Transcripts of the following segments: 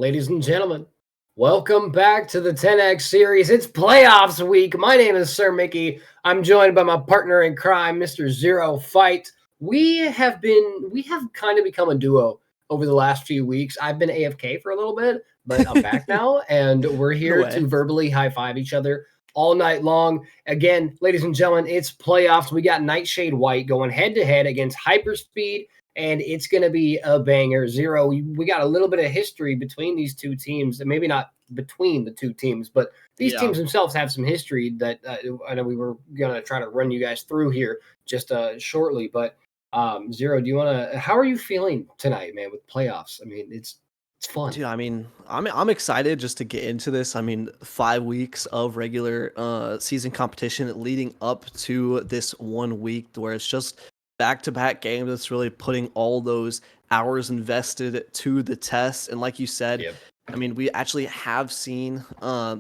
Ladies and gentlemen, welcome back to the Tenax series. It's playoffs week. My name is Sir Mickey. I'm joined by my partner in crime, Mr. Zero Fight. We have kind of become a duo over the last few weeks. I've been AFK for a little bit, but I'm back now, and we're No here way. to verbally high five each other all night long. Again, ladies and gentlemen, it's playoffs. We got Nightshade White going head to head against Hyperspeed, and it's going to be a banger. Zero, we got a little bit of history between these two teams, and maybe not between the two teams, but these teams themselves have some history that I know we were going to try to run you guys through here just shortly. But Zero, do you want to? How are you feeling tonight, man? With playoffs, I mean, it's fun. Dude, I mean, I'm excited just to get into this. I mean, 5 weeks of regular season competition leading up to this 1 week where it's just back-to-back games that's really putting all those hours invested to the test. And like you said, I mean, we actually have seen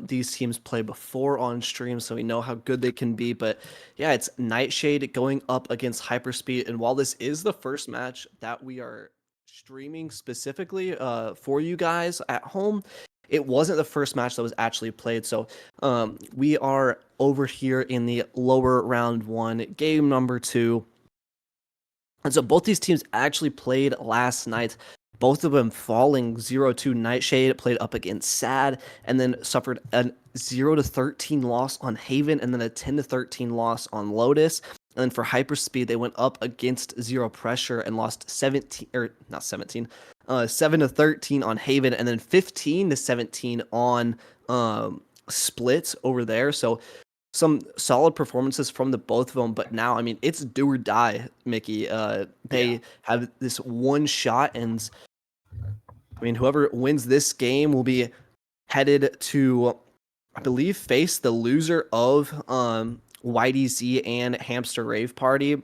these teams play before on stream, so we know how good they can be. But yeah, it's Nightshade going up against Hyperspeed. And while this is the first match that we are streaming specifically for you guys at home, it wasn't the first match that was actually played. So we are over here in the lower round 1, game number 2. And so both these teams actually played last night. Both of them falling 0-2. Nightshade played up against Sad and then suffered a 0-13 loss on Haven and then a 10-13 loss on Lotus. And then for Hyperspeed, they went up against Zero Pressure and lost 7-13 on Haven and then 15-17 on Split over there. So some solid performances from the both of them, but now, I mean, it's do or die, Mickey. They have this one shot, and I mean, whoever wins this game will be headed to, I believe, face the loser of YDZ and Hamster Rave Party,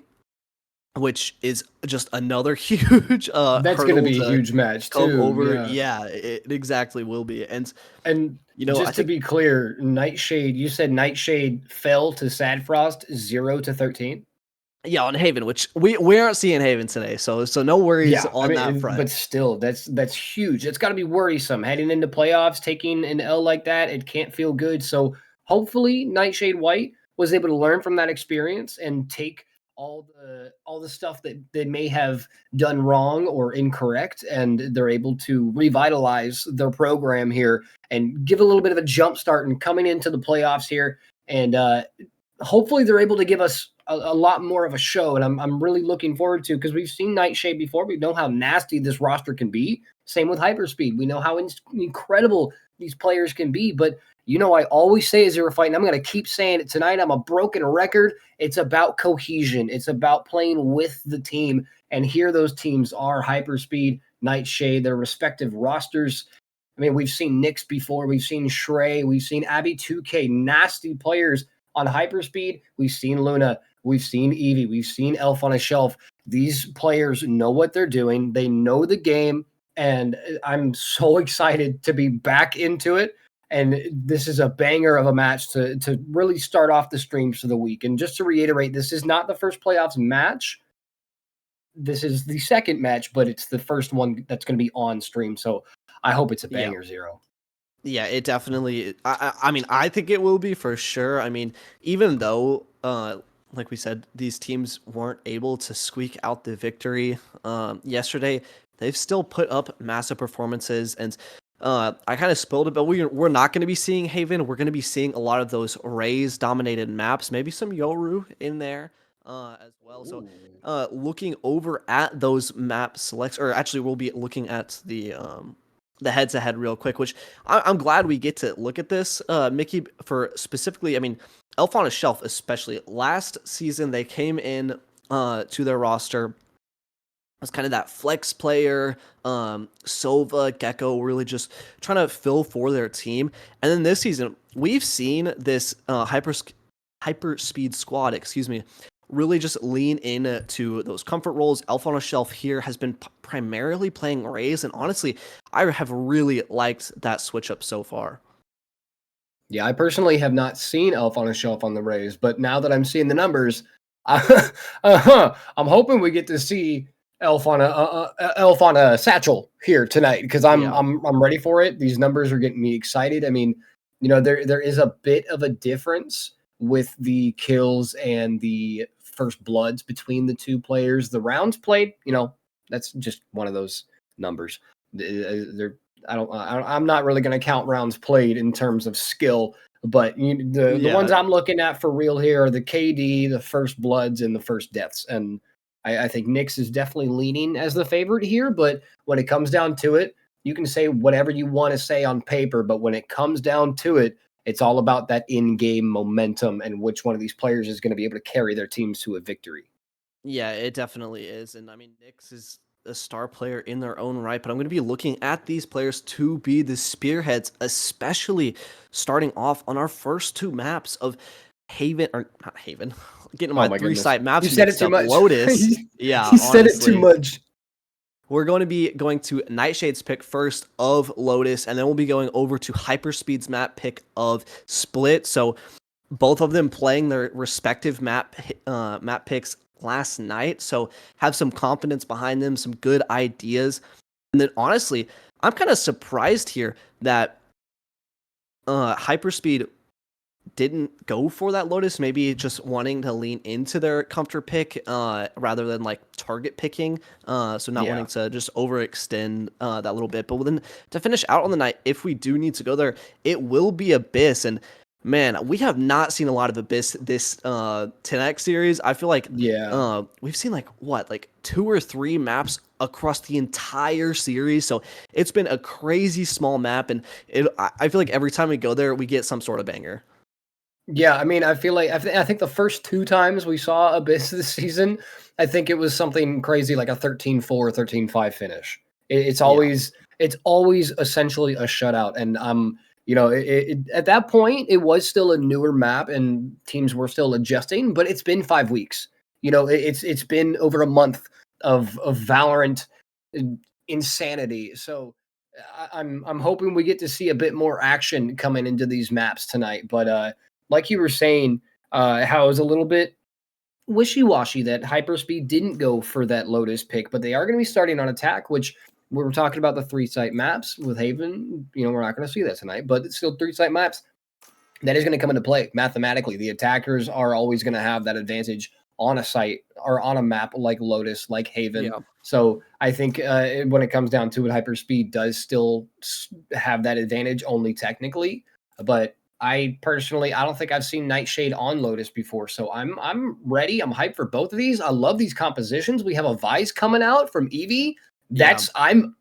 which is just another huge That's going to be a huge match too. Over. Yeah, it exactly will be. And you know, just to be clear, Nightshade, you said Nightshade fell to Sadfrost 0-13. Yeah, on Haven, which we aren't seeing Haven today, so no worries on that front. But still, that's huge. It's got to be worrisome heading into playoffs, taking an L like that. It can't feel good. So hopefully, Nightshade White was able to learn from that experience and take all the stuff that they may have done wrong or incorrect, and they're able to revitalize their program here and give a little bit of a jump start and coming into the playoffs here. And hopefully they're able to give us a lot more of a show. And I'm really looking forward to, because we've seen Nightshade before. We know how nasty this roster can be. Same with Hyperspeed. We know how incredible these players can be. But you know, I always say as Zero Fight, and I'm going to keep saying it tonight, I'm a broken record. It's about cohesion. It's about playing with the team. And here those teams are: Hyperspeed, Nightshade, their respective rosters. I mean, we've seen Nyx before. We've seen Shrey. We've seen Abby 2K, nasty players on Hyperspeed. We've seen Luna. We've seen Eevee. We've seen Elf on a Shelf. These players know what they're doing. They know the game. And I'm so excited to be back into it. And this is a banger of a match to really start off the streams for the week. And just to reiterate, this is not the first playoffs match. This is the second match, but it's the first one that's going to be on stream. So I hope it's a banger, Zero. Yeah, it definitely. I mean, I think it will be for sure. I mean, even though, like we said, these teams weren't able to squeak out the victory yesterday, they've still put up massive performances. And I kind of spoiled it, but we're not going to be seeing Haven. We're going to be seeing a lot of those Rays dominated maps, maybe some Yoru in there as well. Ooh. So looking over at those map selects, or actually we'll be looking at the head-to-head real quick, which I'm glad we get to look at this, Mickey, for specifically, I mean, Elf on a Shelf especially. Last season, they came in to their roster as kind of that flex player, Sova, Gecko, really just trying to fill for their team. And then this season, we've seen this Hyperspeed squad, really just lean into those comfort roles. Elf on a Shelf here has been primarily playing Rays, and honestly, I have really liked that switch up so far. Yeah, I personally have not seen Elf on a Shelf on the Rays, but now that I'm seeing the numbers, I'm hoping we get to see elf on a satchel here tonight because Yeah. I'm ready for it. These numbers are getting me excited. I mean, there is a bit of a difference with the kills and the first bloods between the two players. The rounds played, that's just one of those numbers. They're I'm not really going to count rounds played in terms of skill, but the ones I'm looking at for real here are the KD, the first bloods, and the first deaths. And I think Nyx is definitely leaning as the favorite here, but when it comes down to it, you can say whatever you want to say on paper, but when it comes down to it, it's all about that in-game momentum and which one of these players is going to be able to carry their teams to a victory. Yeah, it definitely is. And I mean, Nyx is a star player in their own right, but I'm going to be looking at these players to be the spearheads, especially starting off on our first two maps of Haven, or not Haven, getting my three-site maps you said it too much. Lotus. Yeah, you said it too much. We're going to be going to Nightshade's pick first of Lotus, and then we'll be going over to Hyperspeed's map pick of Split. So both of them playing their respective map picks last night, so have some confidence behind them, some good ideas. And then honestly, I'm kind of surprised here that Hyperspeed didn't go for that Lotus, maybe just wanting to lean into their comfort pick rather than like target picking, so not wanting to just overextend that little bit. But then to finish out on the night, if we do need to go there, it will be Abyss. And man, we have not seen a lot of Abyss this Tenax series. I feel like we've seen like 2 or 3 maps across the entire series. So it's been a crazy small map, and I feel like every time we go there, we get some sort of banger. Yeah, I mean, I feel like I think the first 2 times we saw Abyss this season, I think it was something crazy like a 13-4, 13-5 finish. It's always essentially a shutout, and at that point, it was still a newer map and teams were still adjusting, but it's been 5 weeks. It's been over a month of Valorant insanity. So I'm hoping we get to see a bit more action coming into these maps tonight. But like you were saying, how it was a little bit wishy-washy that Hyperspeed didn't go for that Lotus pick, but they are going to be starting on attack, which we were talking about the 3-site maps with Haven. We're not going to see that tonight, but it's still 3-site maps. That is going to come into play mathematically. The attackers are always going to have that advantage on a site or on a map like Lotus, like Haven. Yeah. So I think when it comes down to it, Hyperspeed does still have that advantage only technically, but I don't think I've seen Nightshade on Lotus before, so I'm ready. I'm hyped for both of these. I love these compositions. We have a Vice coming out from Eevee. I'm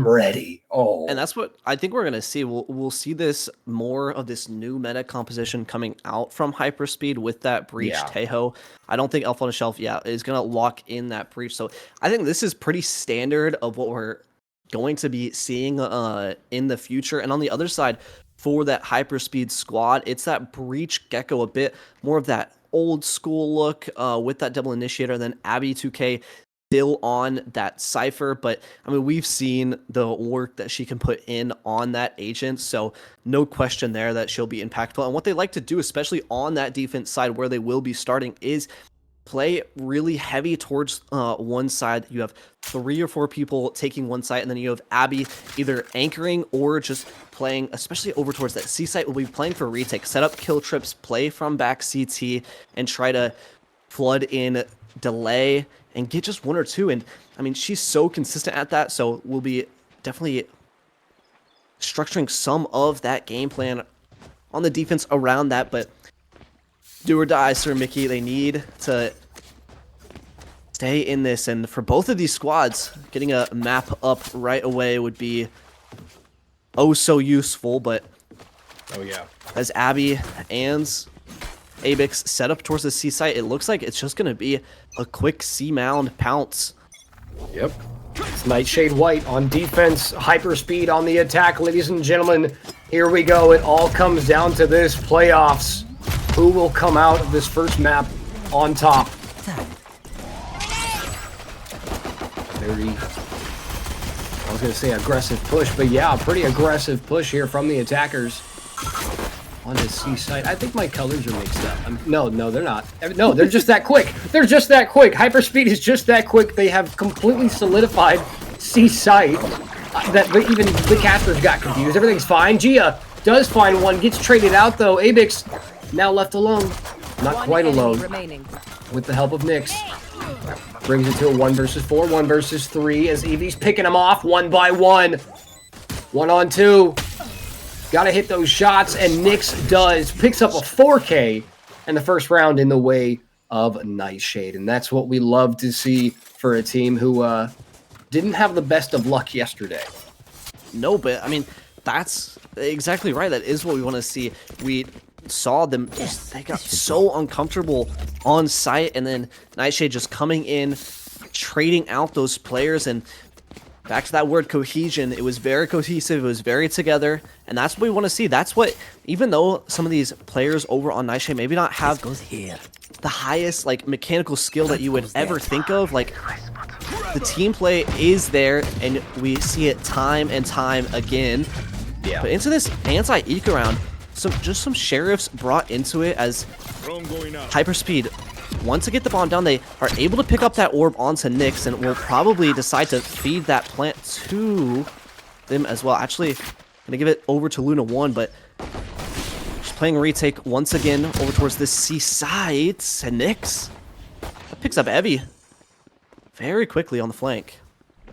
ready. And that's what I think we're gonna see. We'll see this more of this new meta composition coming out from Hyperspeed with that Breach Teho. I don't think Elf on a Shelf is gonna lock in that Breach. So I think this is pretty standard of what we're going to be seeing in the future. And on the other side, for that Hyperspeed squad, it's that Breach Gecko, a bit more of that old school look with that double initiator. Then Abby 2K still on that Cypher, but I mean, we've seen the work that she can put in on that agent, so no question there that she'll be impactful. And what they like to do, especially on that defense side where they will be starting, is play really heavy towards one side. You have 3 or 4 people taking one side, and then you have Abby either anchoring or just playing, especially over towards that C site, will be playing for retake, set up kill trips, play from back CT, and try to flood in delay and get just 1 or 2. And I mean, she's so consistent at that, so we'll be definitely structuring some of that game plan on the defense around that. But do or die, Sir Mickey. They need to stay in this, and for both of these squads, getting a map up right away would be so useful. But as Abby and Abix set up towards the C site, it looks like it's just going to be a quick C mound pounce. Yep. It's Nightshade White on defense, Hyperspeed on the attack, ladies and gentlemen. Here we go. It all comes down to this playoffs. Who will come out of this first map on top? Very, I was going to say aggressive push, but yeah, pretty aggressive push here from the attackers. On the C side. I think my colors are mixed up. No, they're not. No, they're just that quick. They're just that quick. Hyperspeed is just that quick. They have completely solidified C site. That even the casters got confused. Everything's fine. Gia does find one. Gets traded out though. Abix now left alone. Not quite alone. With the help of Nyx. Brings it to a 1 versus 4, 1 versus 3 as Evie's picking them off one by one. 1 on 2. Gotta hit those shots, and Nyx does. Picks up a 4K in the first round in the way of Nightshade. And that's what we love to see for a team who didn't have the best of luck yesterday. No, but I mean, that's exactly right. That is what we want to see. We saw them, they got so uncomfortable on site, and then Nightshade just coming in, trading out those players, and back to that word cohesion. It was very cohesive, it was very together, and that's what we want to see. That's what, even though some of these players over on Nightshade maybe not have the highest like mechanical skill that you would ever think of, like the team play is there, and we see it time and time again. Yeah. But into this anti-eco round, just some sheriffs brought into it as Hyperspeed wants to get the bomb down. They are able to pick up that orb onto Nyx, and will probably decide to feed that plant to them as well. Actually, gonna give it over to Luna 1, but just playing retake once again over towards this C side, and Nyx picks up Evie very quickly on the flank.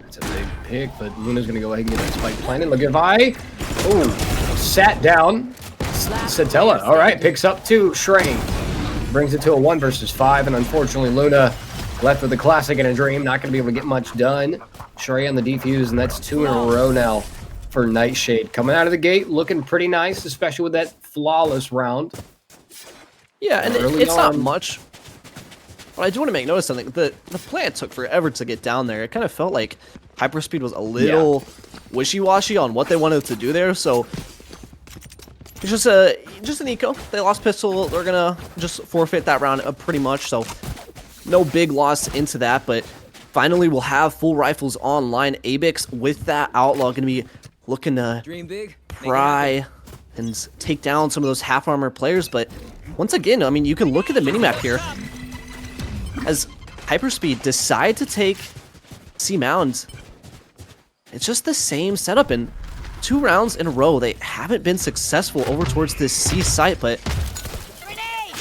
It's a big pick, but Luna's gonna go ahead and get that spike planted. Look at Vi. Oh, sat down. Satella, all right, picks up 2. Shrey brings it to a 1 versus 5, and unfortunately Luna left with a classic and a dream. Not going to be able to get much done. Shrey on the defuse, and that's 2 in a row now for Nightshade. Coming out of the gate, looking pretty nice, especially with that flawless round. Yeah, and it's not much. But I do want to make notice something. The plant took forever to get down there. It kind of felt like Hyperspeed was a little wishy-washy on what they wanted to do there, so it's just an eco. They lost pistol. They're gonna just forfeit that round pretty much. So no big loss into that. But finally, we'll have full rifles online. Abix with that outlaw gonna be looking to dream big, pry and take down some of those half armor players. But once again, I mean, you can look at the minimap here as Hyperspeed decide to take C Mound. It's just the same setup, and 2 rounds in a row, they haven't been successful over towards this C site, but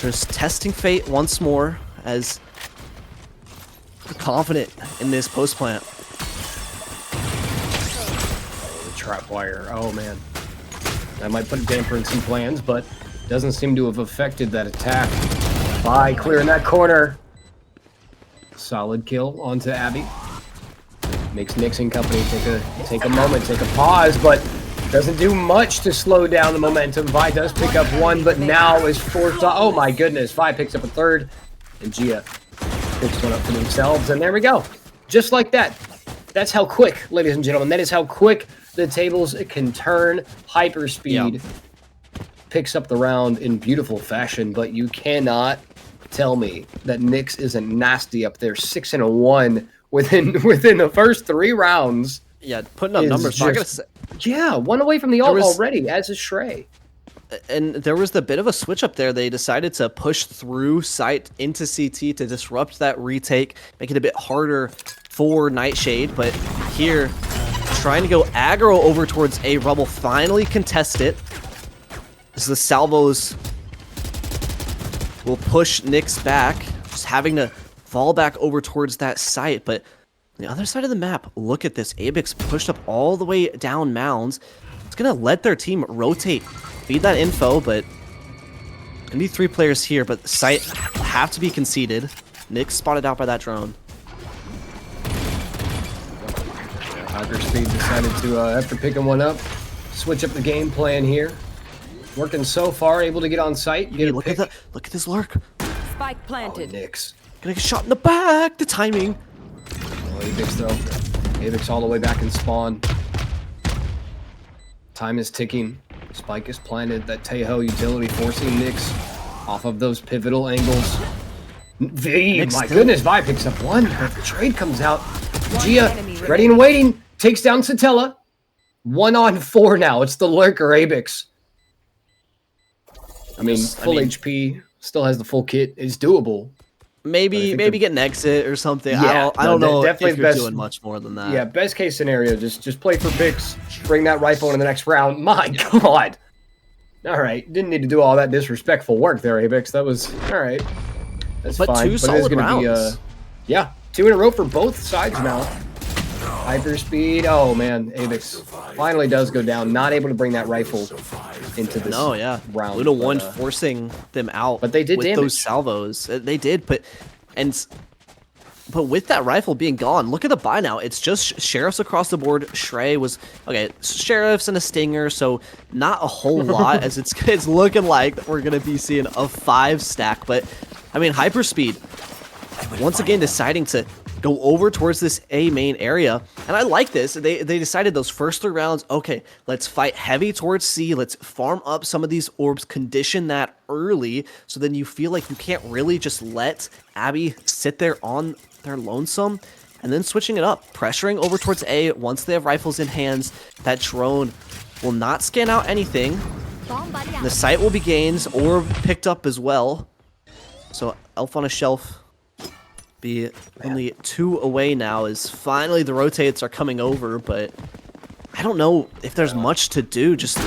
just testing fate once more as confident in this post plant. The trap wire, oh man. That might put a damper in some plans, but doesn't seem to have affected that attack. Vi clearing that corner. Solid kill onto Abby. Makes Nyx and company take a moment, take a pause, but doesn't do much to slow down the momentum. Vi does pick up 1, but now is forced off. Oh my goodness, Vi picks up a 3rd, and Gia picks 1 up for themselves, and there we go. Just like that. That's how quick, ladies and gentlemen, that is how quick the tables can turn. Hyperspeed picks up the round in beautiful fashion, but you cannot tell me that Nyx isn't nasty up there. 6 and a 1 within the first 3 rounds. Yeah, putting up numbers. Just, I gotta say, yeah, 1 away from the ult already, as is Shrey. And there was the bit of a switch up there. They decided to push through site into CT to disrupt that retake, make it a bit harder for Nightshade. But here, trying to go aggro over towards A Rubble, finally contest it. As the salvos will push Nyx back, just having to fall back over towards that site. But on the other side of the map, look at this. Abix pushed up all the way down mounds. It's going to let their team rotate, feed that info, but gonna be 3 players here, but the site will have to be conceded. Nyx spotted out by that drone. Hyperspeed decided to, after picking 1 up, switch up the game plan here. Working so far, able to get on site. Hey, look at this lurk. Spike planted. Oh, Nyx. Gonna get shot in the back. The timing. Oh, Avix though. Avix all the way back in spawn. Time is ticking. Spike is planted. That Teho utility forcing Nyx off of those pivotal angles. My goodness, Vi picks up 1. But the trade comes out. Gia, ready and waiting. Takes down Satella. 1 on 4 now. It's the lurker, Abix. I mean, full HP, still has the full kit. It's doable. Maybe get an exit or something. Yeah, I don't know definitely if you're doing much more than that. Yeah, best case scenario, just play for picks, bring that rifle in the next round. My God. All right, didn't need to do all that disrespectful work there, Abix. That was all right. That's but fine. Two solid rounds. Yeah, 2 in a row for both sides now. Hyperspeed. Oh man, Abix finally does go down. Not able to bring that rifle into this round. Luna won, forcing them out. But they did with damage. Those salvos. They did, but with that rifle being gone, look at the buy now. It's just sheriffs across the board. Shrey was okay. Sheriffs and a stinger, so not a whole lot. As it's looking like we're gonna be seeing a 5 stack. But I mean, Hyperspeed once again deciding to go over towards this A main area, and I like this. They decided those first 3 rounds, okay, let's fight heavy towards C, let's farm up some of these orbs, condition that early, so then you feel like you can't really just let Abby sit there on their lonesome, and then switching it up, pressuring over towards A once they have rifles in hands. That drone will not scan out anything. The site will be gained, orb picked up as well. So Elf on a Shelf be only 2 away now, as finally the rotates are coming over, but I don't know if there's much to do. Just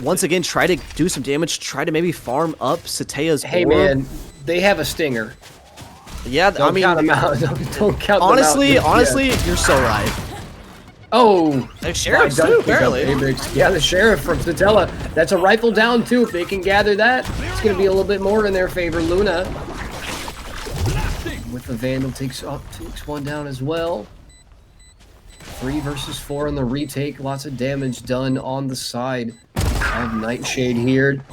once again try to do some damage, try to maybe farm up Satea's Hey orb. man, they have a stinger. Yeah, Don't I mean, count them out. Don't count honestly, them out. honestly, you're so right. Oh, The sheriffs too, apparently. Yeah, the sheriff from Satella. That's a rifle down too. If they can gather that, it's going to be a little bit more in their favor. Luna with the Vandal takes one down as well. 3 versus 4 on the retake. Lots of damage done on the side of Nightshade here.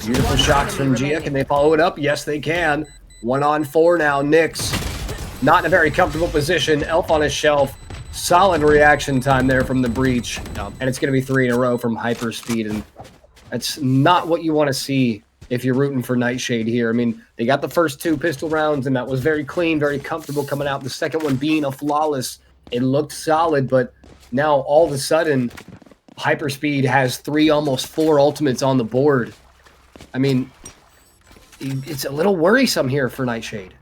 Beautiful shots from Gia. Can they follow it up? Yes, they can. 1 on 4 now. Nyx not in a very comfortable position. Elf on a Shelf. Solid reaction time there from the breach. And it's going to be 3 in a row from Hyperspeed. And that's not what you want to see if you're rooting for Nightshade here. I mean, they got the first 2 pistol rounds, and that was very clean, very comfortable coming out. The second one being a flawless. It looked solid, but now all of a sudden, Hyperspeed has 3, almost 4 ultimates on the board. I mean, it's a little worrisome here for Nightshade.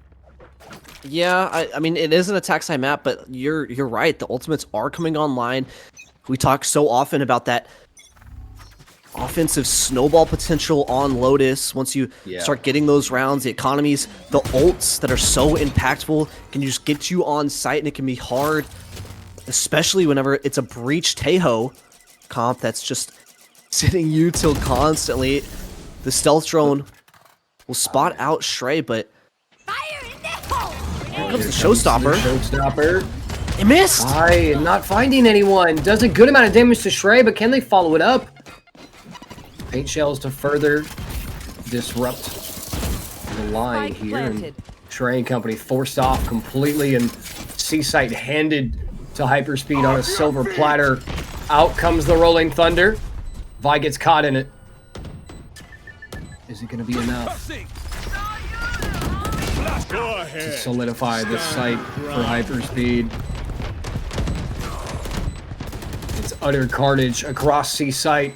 Yeah, I mean, it is an attack side map, but you're right. The ultimates are coming online. We talk so often about that offensive snowball potential on Lotus. Once you start getting those rounds, the economies, the ults that are so impactful can just get you on site, and it can be hard, especially whenever it's a breach Teho comp that's just sitting util constantly. The stealth drone will spot out Shrey, but here comes the showstopper. It missed! I am not finding anyone. Does a good amount of damage to Shrey, but can they follow it up? Paint shells to further disrupt the line here. And Shrey and company forced off completely, and C-Site handed to Hyperspeed on a silver platter. Out comes the Rolling Thunder. Vi gets caught in it. Is it going to be enough to solidify the site for Hyperspeed? It's utter carnage across C-Site.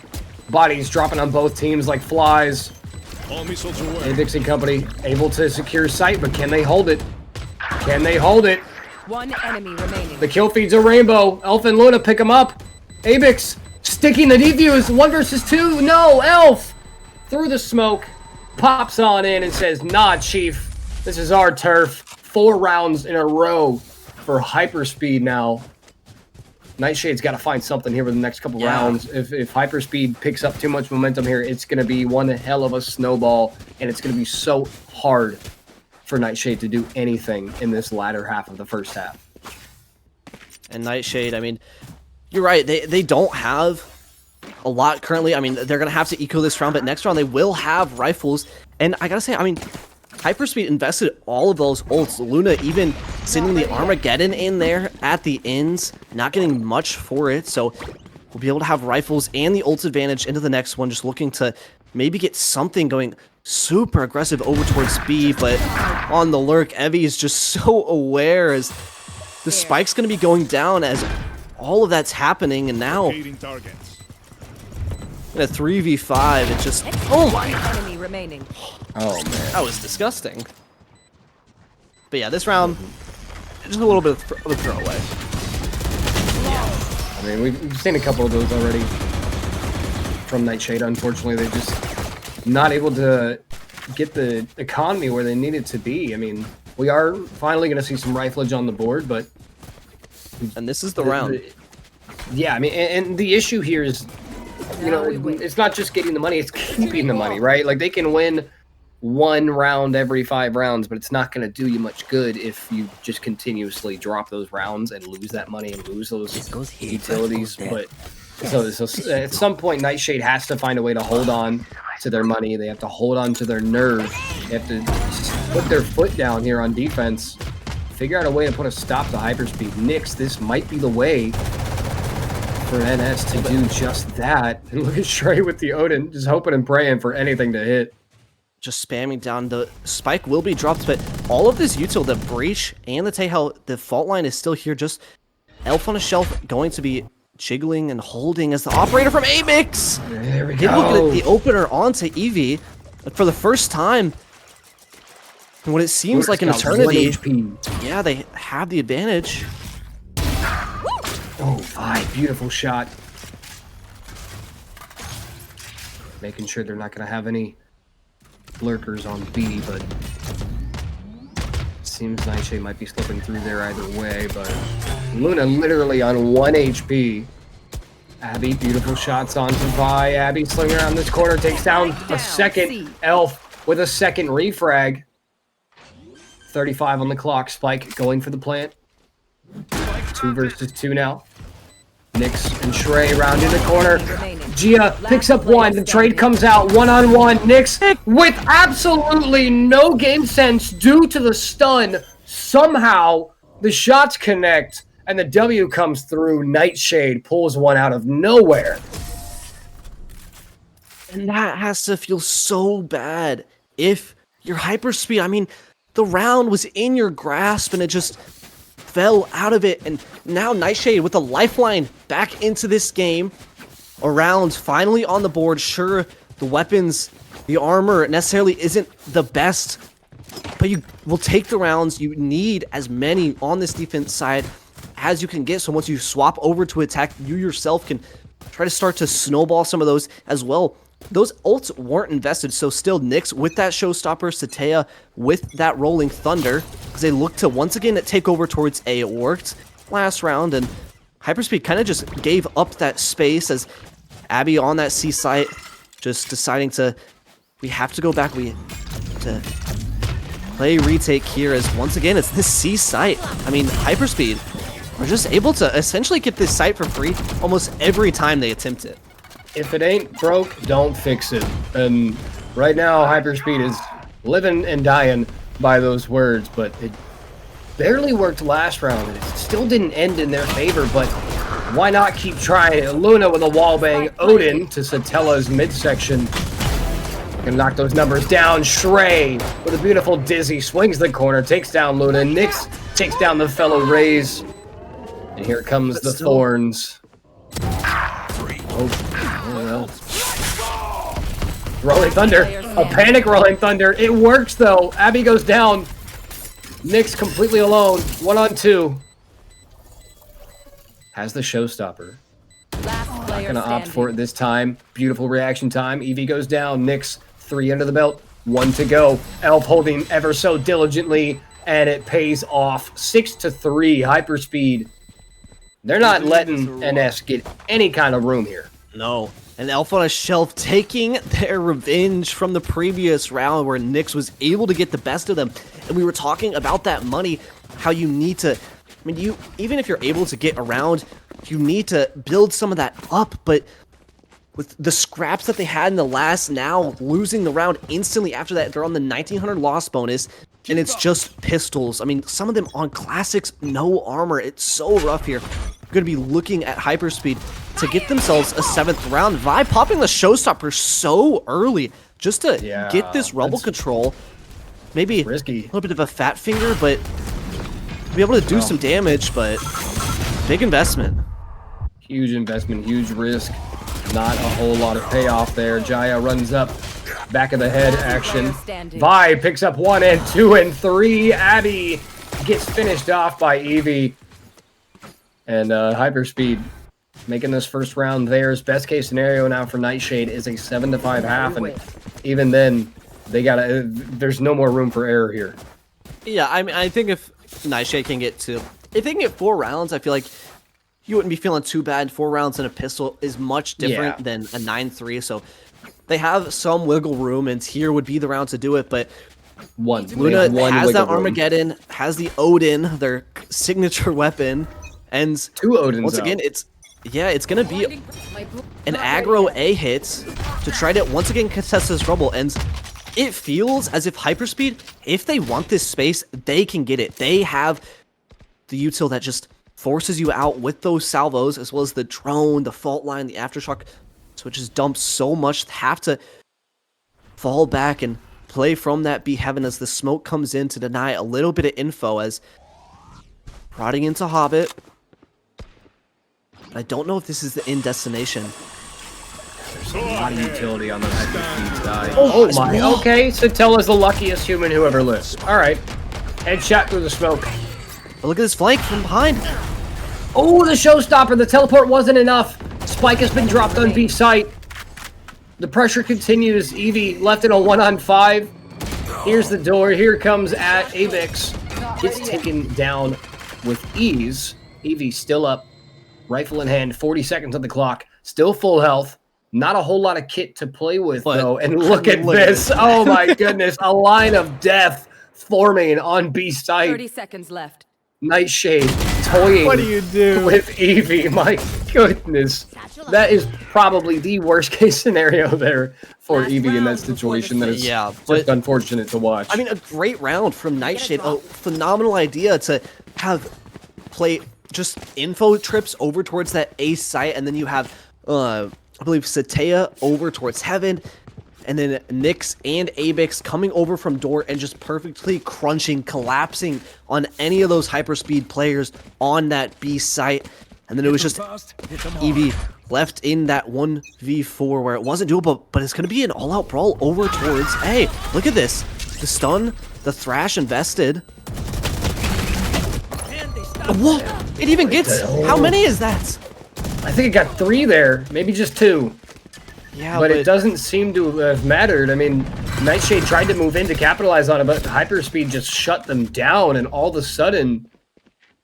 Bodies dropping on both teams like flies. Avix and company able to secure site, but can they hold it? Can they hold it? 1 enemy remaining. The kill feed's a rainbow. Elf and Luna pick him up. Avix sticking the defuse. 1 versus 2. No, Elf through the smoke pops on in and says, "Nah, Chief, this is our turf." 4 rounds in a row for Hyperspeed now. Nightshade's got to find something here with the next couple rounds. If Hyperspeed picks up too much momentum here, it's going to be one hell of a snowball, and it's going to be so hard for Nightshade to do anything in this latter half of the first half. And Nightshade, I mean, you're right. They don't have a lot currently. I mean, they're going to have to eco this round, but next round they will have rifles. And I got to say, I mean, Hyperspeed invested all of those ults. Luna even sending the Armageddon in there at the ends, not getting much for it. So we'll be able to have rifles and the ults advantage into the next one, just looking to maybe get something going super aggressive over towards B. But on the lurk, Evie is just so aware as the spike's going to be going down as all of that's happening. And now In a 3v5, it just... Oh my... Enemy remaining. Oh, man. That was disgusting. But yeah, this round, just a little bit of a throwaway. I mean, we've seen a couple of those already from Nightshade. Unfortunately, they're just not able to get the economy where they need it to be. I mean, we are finally going to see some rifleage on the board, but... And this is the round. Yeah, I mean, and the issue here is, you know, it's not just getting the money, it's keeping the money, right? Like, they can win one round every 5 rounds, but it's not going to do you much good if you just continuously drop those rounds and lose that money and lose those utilities. But so at some point, Nightshade has to find a way to hold on to their money. They have to hold on to their nerve. They have to put their foot down here on defense, figure out a way to put a stop to Hyperspeed. Nyx, this might be the way for NS to do just that. And look at Shrey with the Odin, just hoping and praying for anything to hit. Just spamming down. The spike will be dropped, but all of this util, the breach and the Tail, the fault line is still here. Just Elf on a Shelf going to be jiggling and holding as the operator from Amix. There we Able go. to get the opener onto Eevee for the first time in what it seems like an eternity. Yeah, they have the advantage. Oh, 5. Beautiful shot. Making sure they're not going to have any lurkers on B, but seems Nightshade might be slipping through there either way, but Luna literally on 1 HP. Abby, beautiful shots onto Vi. Abby slinging around this corner, takes down a second Elf with a second refrag. 35 on the clock. Spike going for the plant. 2 versus 2 now. Nyx and Shrey round in the corner. Gia picks up 1. The trade comes out 1-on-1. Nyx with absolutely no game sense due to the stun. Somehow the shots connect and the W comes through. Nightshade pulls one out of nowhere. And that has to feel so bad if you're Hyperspeed. I mean, the round was in your grasp and it just fell out of it, and now Nightshade with a lifeline back into this game. A round finally on the board. Sure, the weapons, the armor necessarily isn't the best, but you will take the rounds. You need as many on this defense side as you can get, so once you swap over to attack, you yourself can try to start to snowball some of those as well. Those ults weren't invested, so still Nyx with that showstopper, Satea with that rolling thunder, because they look to once again take over towards A. It worked last round, and Hyperspeed kind of just gave up that space as Abby on that C site, just deciding to, we have to go back, we have to play retake here, as once again it's this C site. I mean, Hyperspeed are just able to essentially get this site for free almost every time they attempt it. If it ain't broke, don't fix it. And right now, Hyperspeed is living and dying by those words, but it barely worked last round. It still didn't end in their favor, but why not keep trying? Luna with a wallbang. Odin to Satella's midsection. Gonna knock those numbers down. Shrey with a beautiful dizzy swings the corner, takes down Luna. Nyx takes down the fellow Rays. And here comes the Thorns. Rolling Thunder. A panic Rolling Thunder. It works, though. Abby goes down. Nyx completely alone. 1-on-2. Has the showstopper. Not going to opt for it this time. Beautiful reaction time. Eevee goes down. Nyx, 3 under the belt. 1 to go. Elf holding ever so diligently, and it pays off. 6-3. Hyperspeed. They're not letting NS get any kind of room here. No. And Elf on a Shelf taking their revenge from the previous round where Nyx was able to get the best of them. And we were talking about that money, how you need to, I mean, even if you're able to get around, you need to build some of that up. But with the scraps that they had in the last, now losing the round instantly after that, they're on the 1900 loss bonus. And it's just pistols. I mean, some of them on classics, no armor. It's so rough here. Going to be looking at Hyperspeed to get themselves a 7th round. Vi popping the showstopper so early just to get this rubble control. Maybe risky. A little bit of a fat finger, but be able to do some damage, but big investment. Huge investment, huge risk. Not a whole lot of payoff there. Jaya runs up, back of the head action. Vi picks up 1 and 2 and 3. Abby gets finished off by Evie. And Hyperspeed making this first round theirs. Best case scenario now for Nightshade is a 7-5 half, and even then, there's no more room for error here. Yeah, I mean, I think if Nightshade can get to, if they can get 4 rounds, I feel like you wouldn't be feeling too bad. 4 rounds in a pistol is much different than a 9-3, so they have some wiggle room, and here would be the round to do it, but Luna has that Armageddon, has the Odin, their signature weapon, and 2 Odins once again, it's gonna be an aggro A hit to try to once again contest this rubble, and it feels as if Hyperspeed, if they want this space, they can get it. They have the util that just forces you out with those salvos, as well as the drone, the fault line, the aftershock, so it just dumps so much. Have to fall back and play from that B heaven as the smoke comes in to deny a little bit of info as prodding into Hobbit. I don't know if this is the end destination. There's a lot of utility on the Hyperspeed side. Oh my, okay, Satella is the luckiest human who ever lived. Alright, headshot through the smoke. But look at this flank from behind. Oh, the showstopper, the teleport wasn't enough. Spike has been dropped on B site. The pressure continues. Evie left in a 1-on-5. Here's the door, here comes at Avix. Gets taken down with ease. Evie still up. Rifle in hand, 40 seconds on the clock. Still full health. Not a whole lot of kit to play with, though. And look at this. Oh, my goodness. A line of death forming on B site. 30 seconds left. Nightshade toying What do you do with Evie. My goodness. That is probably the worst case scenario there for Evie in that situation. That is just unfortunate to watch. I mean, a great round from Nightshade. A phenomenal idea to have play just info trips over towards that A site, and then you have, I believe, Satea over towards Heaven, and then Nyx and Abix coming over from door and just perfectly crunching, collapsing on any of those Hyperspeed players on that B site. And then it was just Evie left in that 1v4 where it wasn't doable, but it's going to be an all-out brawl over towards A. Look at this. The stun, the thrash invested. What? It even gets... How many is that? I think it got 3 there. Maybe just 2. Yeah, but it doesn't seem to have mattered. I mean, Nightshade tried to move in to capitalize on it, but Hyperspeed just shut them down, and all of a sudden,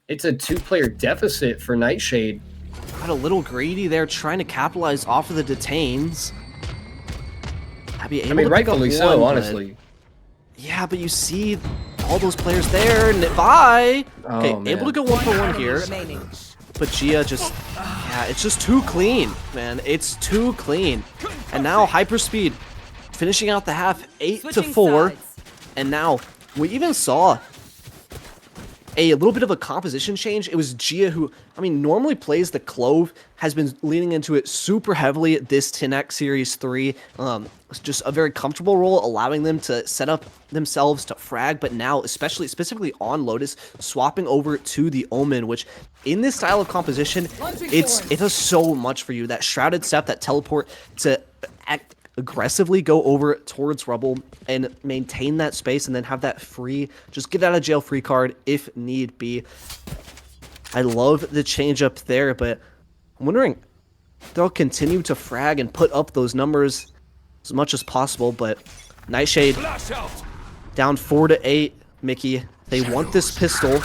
it's a 2-player deficit for Nightshade. Got a little greedy there, trying to capitalize off of the detains. I mean, rightfully so, honestly. Yeah, but you see all those players there, and Vi, okay, able to go 1-for-1 here. But Gia just, it's just too clean, man. It's too clean. And now Hyperspeed finishing out the half 8-4. And now we even saw a little bit of a composition change. It was Gia who, I mean, normally plays the Clove, has been leaning into it super heavily this Tenax Series 3. It's just a very comfortable role, allowing them to set up themselves to frag, but now, specifically on Lotus, swapping over to the Omen, which in this style of composition, it does so much for you. That Shrouded Step, that teleport to aggressively go over towards Rubble and maintain that space, and then have that free, just get out of jail free card if need be. I love the change up there, but I'm wondering if they'll continue to frag and put up those numbers as much as possible. But Nightshade down 4-8. Mickey, they want this pistol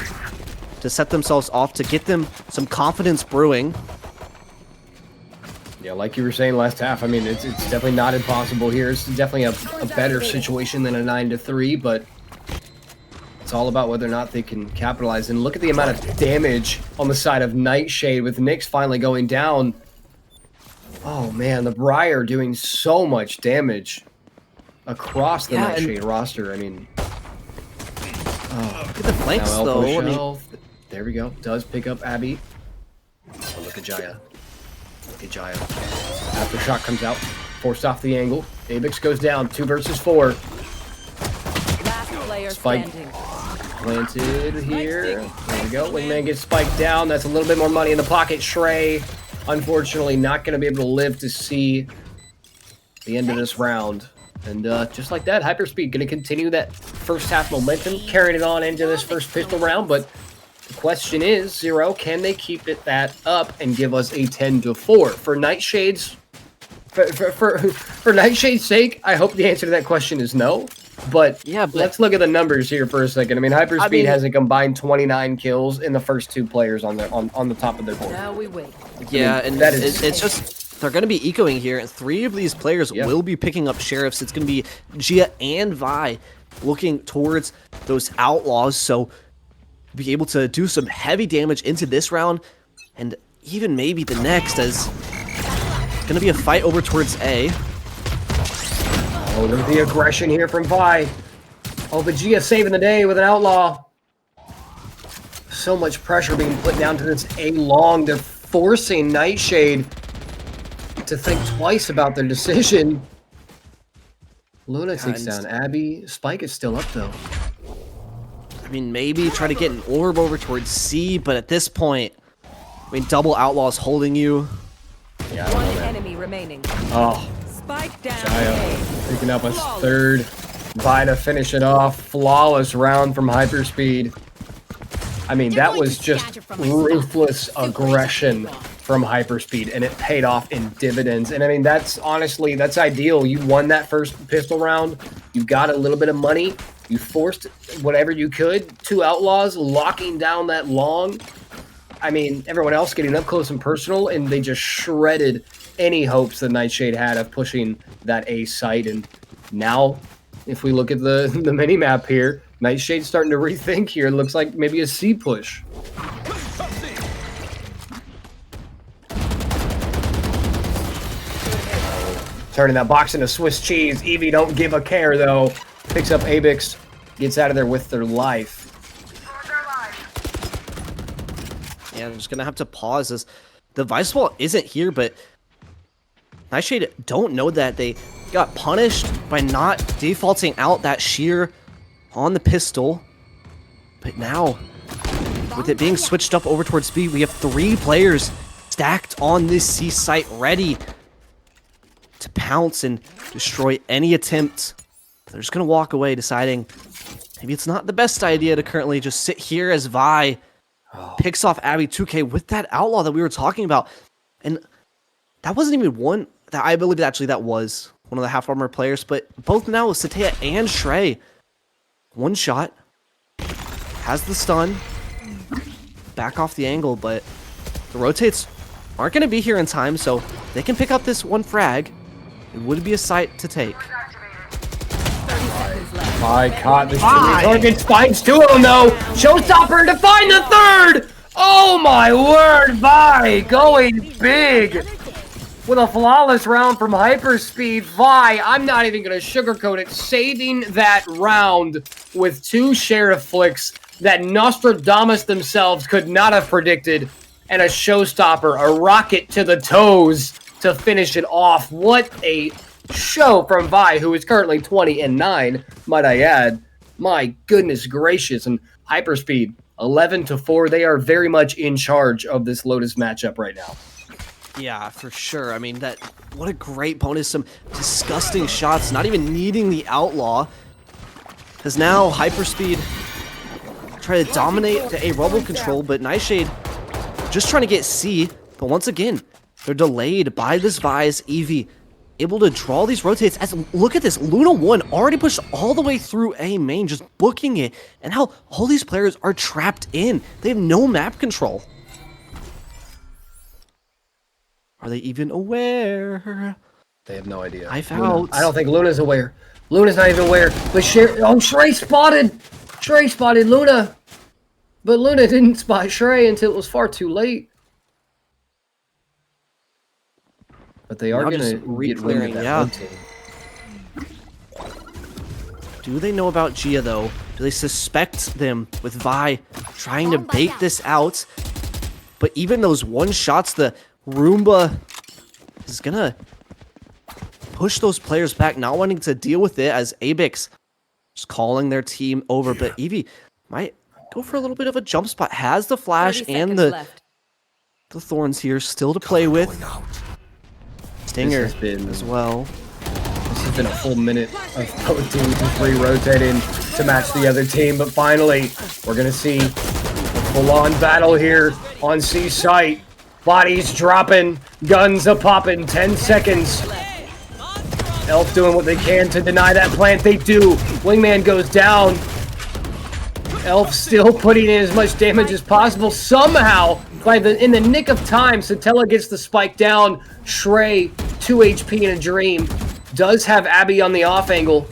to set themselves off, to get them some confidence brewing. Yeah, like you were saying last half, I mean, it's definitely not impossible here. It's definitely a better situation than a 9-3, but it's all about whether or not they can capitalize. And look at the amount of damage on the side of Nightshade with Nyx finally going down. Oh man, the Briar doing so much damage across the Nightshade roster. I mean, look at the flanks though. There we go. Does pick up Abby. Oh, look at Jaya. Look at Jaya. Aftershock comes out, forced off the angle. Abix goes down, 2 versus 4. Spike planted here. There we go. Wingman gets spiked down. That's a little bit more money in the pocket. Shrey unfortunately not going to be able to live to see the end of this round. And just like that, Hyperspeed going to continue that first half momentum, carrying it on into this first pistol round. But the question is, Zero, can they keep that up and give us a 10-4? For Nightshade's for Nightshade's sake, I hope the answer to that question is no. But yeah, let's look at the numbers here for a second. I mean, Hyperspeed has a combined 29 kills in the first two players on the top of their board. Now we wait. Yeah, and that is it's just they're going to be ecoing here, and 3 of these players will be picking up sheriffs. It's going to be Gia and Vi looking towards those outlaws, so be able to do some heavy damage into this round, and even maybe the next, as it's going to be a fight over towards A. Oh, look at the aggression here from Vi. Oh, but Gia saving the day with an outlaw. So much pressure being put down to this A long. They're forcing Nightshade to think twice about their decision. Luna takes down Abby. Spike is still up, though. I mean, maybe try to get an orb over towards C, but at this point, I mean, double outlaws holding you. Yeah, one enemy remaining. Oh. Spike down. Jaya picking up a third. Vi to finish it off. Flawless round from Hyperspeed. I mean, that was just ruthless aggression from Hyperspeed, and it paid off in dividends. And I mean, that's honestly, that's ideal. You won that first pistol round. You got a little bit of money. You forced whatever you could. 2 outlaws locking down that long. I mean, everyone else getting up close and personal, and they just shredded any hopes that Nightshade had of pushing that A site. And now, if we look at the mini-map here, Nightshade's starting to rethink here. It looks like maybe a C push. Turning that box into Swiss cheese. Evie don't give a care, though. Picks up Abix, gets out of there with their life. Yeah, I'm just going to have to pause as the Vice Wall isn't here, but Nightshade don't know that. They got punished by not defaulting out that shear on the pistol. But now, with it being switched up over towards B, we have 3 players stacked on this C site ready to pounce and destroy any attempt. They're just going to walk away deciding maybe it's not the best idea to currently just sit here as Vi picks off Abby 2K with that outlaw that we were talking about. And that wasn't even one that I believe actually that was one of the half armor players, but both now with Sataya and Shrey. One shot. Has the stun. Back off the angle, but the rotates aren't going to be here in time, so they can pick up this one frag. It would be a sight to take. My God, this target finds 2 of them though. Showstopper to find the 3rd. Oh my word, Vi going big with a flawless round from Hyperspeed. Vi, I'm not even going to sugarcoat it, saving that round with 2 sheriff flicks that Nostradamus themselves could not have predicted, and a showstopper, a rocket to the toes to finish it off. What a show from Vi, who is currently 20-9, might I add. My goodness gracious. And Hyperspeed, 11-4. They are very much in charge of this Lotus matchup right now. Yeah, for sure. I mean, what a great bonus. Some disgusting shots, not even needing the outlaw. Because now Hyperspeed try to dominate the A rubble control, but Nightshade just trying to get C. But once again, they're delayed by this Vi's Eevee. Able to draw these rotates. As look at this, Luna 1 already pushed all the way through A main, just booking it. And how all these players are trapped in. They have no map control. Are they even aware? They have no idea. I found. I don't think Luna's aware. Luna's not even aware. But Shrey spotted. Shrey spotted Luna. But Luna didn't spot Shrey until it was far too late. But they are going to get rid of that Do they know about Gia, though? Do they suspect them with Vi trying to bait this out? But even those one shots, the Roomba is going to push those players back, not wanting to deal with it, as Abix just calling their team over. But Eevee might go for a little bit of a jump spot. Has the flash and the the Thorns here still to play with. Stinger as well. This has been a full minute of both teams just re-rotating to match the other team, but finally, we're going to see a full-on battle here on C site. Bodies dropping, guns a-popping, 10 seconds. Elf doing what they can to deny that plant. They do. Wingman goes down. Elf still putting in as much damage as possible. Somehow, in the nick of time, Satella gets the spike down. Shrey, 2 HP in a dream. Does have Abby on the off angle.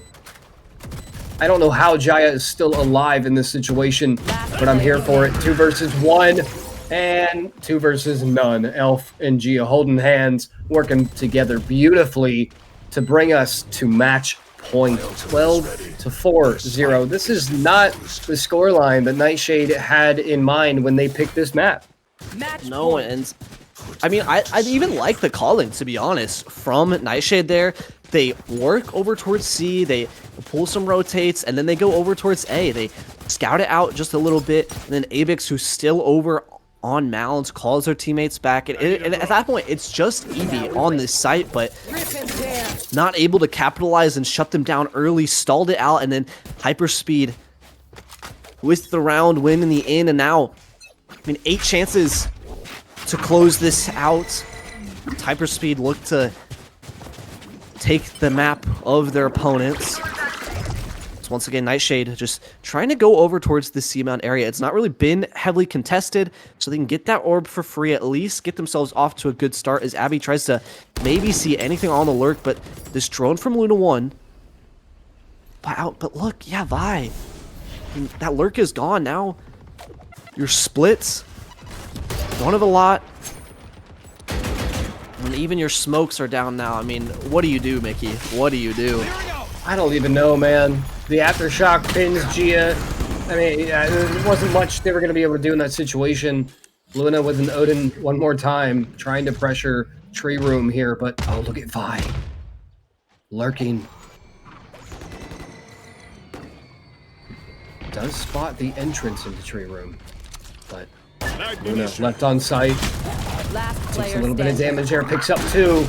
I don't know how Jaya is still alive in this situation, but I'm here for it. 2 versus 1 and 2 versus none. Elf and Gia holding hands, working together beautifully to bring us to match point 12-4-0. This is not the scoreline that Nightshade had in mind when they picked this map. No, and I mean, I even like the calling, to be honest, from Nightshade there. They work over towards C, they pull some rotates, and then they go over towards A. They scout it out just a little bit, and then Abix, who's still over on Mounds, calls their teammates back. And at that point, it's just Eevee on this site, but not able to capitalize and shut them down early, stalled it out, and then Hyperspeed with the round win in the end, and now, I mean, 8 chances to close this out. Hyperspeed look to take the map of their opponents. So once again, Nightshade just trying to go over towards the Seamount area. It's not really been heavily contested, so they can get that orb for free, at least get themselves off to a good start as Abby tries to maybe see anything on the lurk, but this drone from Luna 1. But look, yeah, Vi. I mean, that lurk is gone now. Your splits don't have a lot. And even your smokes are down now. I mean, what do you do, Mickey? What do you do? I don't even know, man. The Aftershock pins Gia. I mean, there wasn't much they were going to be able to do in that situation. Luna with an Odin one more time, trying to pressure Tree Room here, but oh, look at Vi. Lurking. Does spot the entrance into Tree Room, but Luna left on site. Takes a little bit of damage there, picks up 2.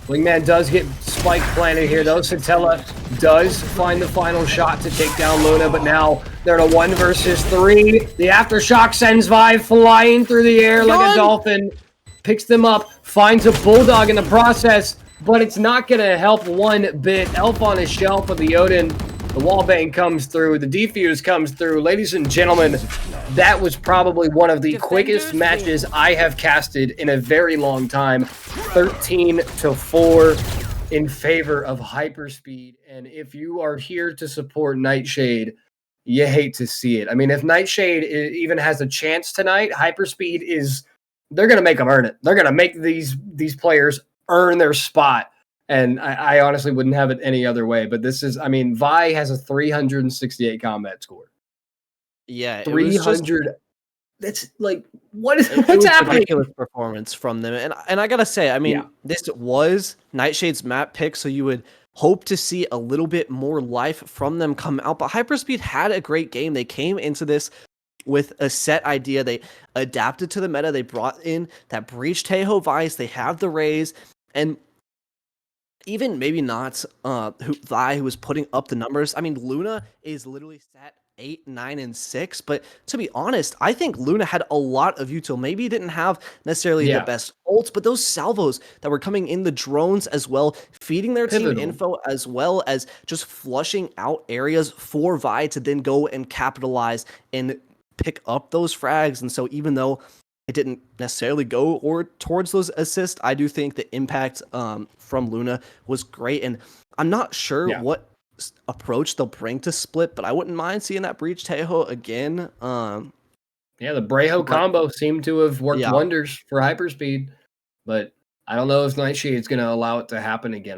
Wingman does get spike planted here, though. Satella does find the final shot to take down Luna, but now they're in a 1 versus 3. The Aftershock sends Vi flying through the air like a dolphin, picks them up, finds a Bulldog in the process, but it's not going to help one bit. Elf on his shelf with the Odin. The wallbang comes through. The defuse comes through. Ladies and gentlemen, that was probably one of the quickest matches I have casted in a very long time. 13-4 in favor of Hyperspeed. And if you are here to support Nightshade, you hate to see it. I mean, if Nightshade even has a chance tonight, Hyperspeed is... They're going to make them earn it. They're going to make these players earn their spot. And I honestly wouldn't have it any other way. But this is, I mean, Vi has a 368 combat score. Yeah, 300. That's like, what's happening? Ridiculous performance from them. And I gotta say, I mean, This was Nightshade's map pick, so you would hope to see a little bit more life from them come out. But Hyperspeed had a great game. They came into this with a set idea. They adapted to the meta. They brought in that Breach Teho Vice. They have the Rays. And even maybe not Vi, who was putting up the numbers. I mean, Luna is literally sat 8, 9, and 6. But to be honest, I think Luna had a lot of util. Maybe he didn't have necessarily the best ults, but those salvos that were coming in, the drones as well, feeding their team info, as well as just flushing out areas for Vi to then go and capitalize and pick up those frags. And so even though it didn't necessarily go towards those assists, I do think the impact from Luna was great. And I'm not sure what approach they'll bring to Split, but I wouldn't mind seeing that Breach Teho again. The Brejo combo seemed to have worked wonders for Hyperspeed, but I don't know if Nightshade's going to allow it to happen again.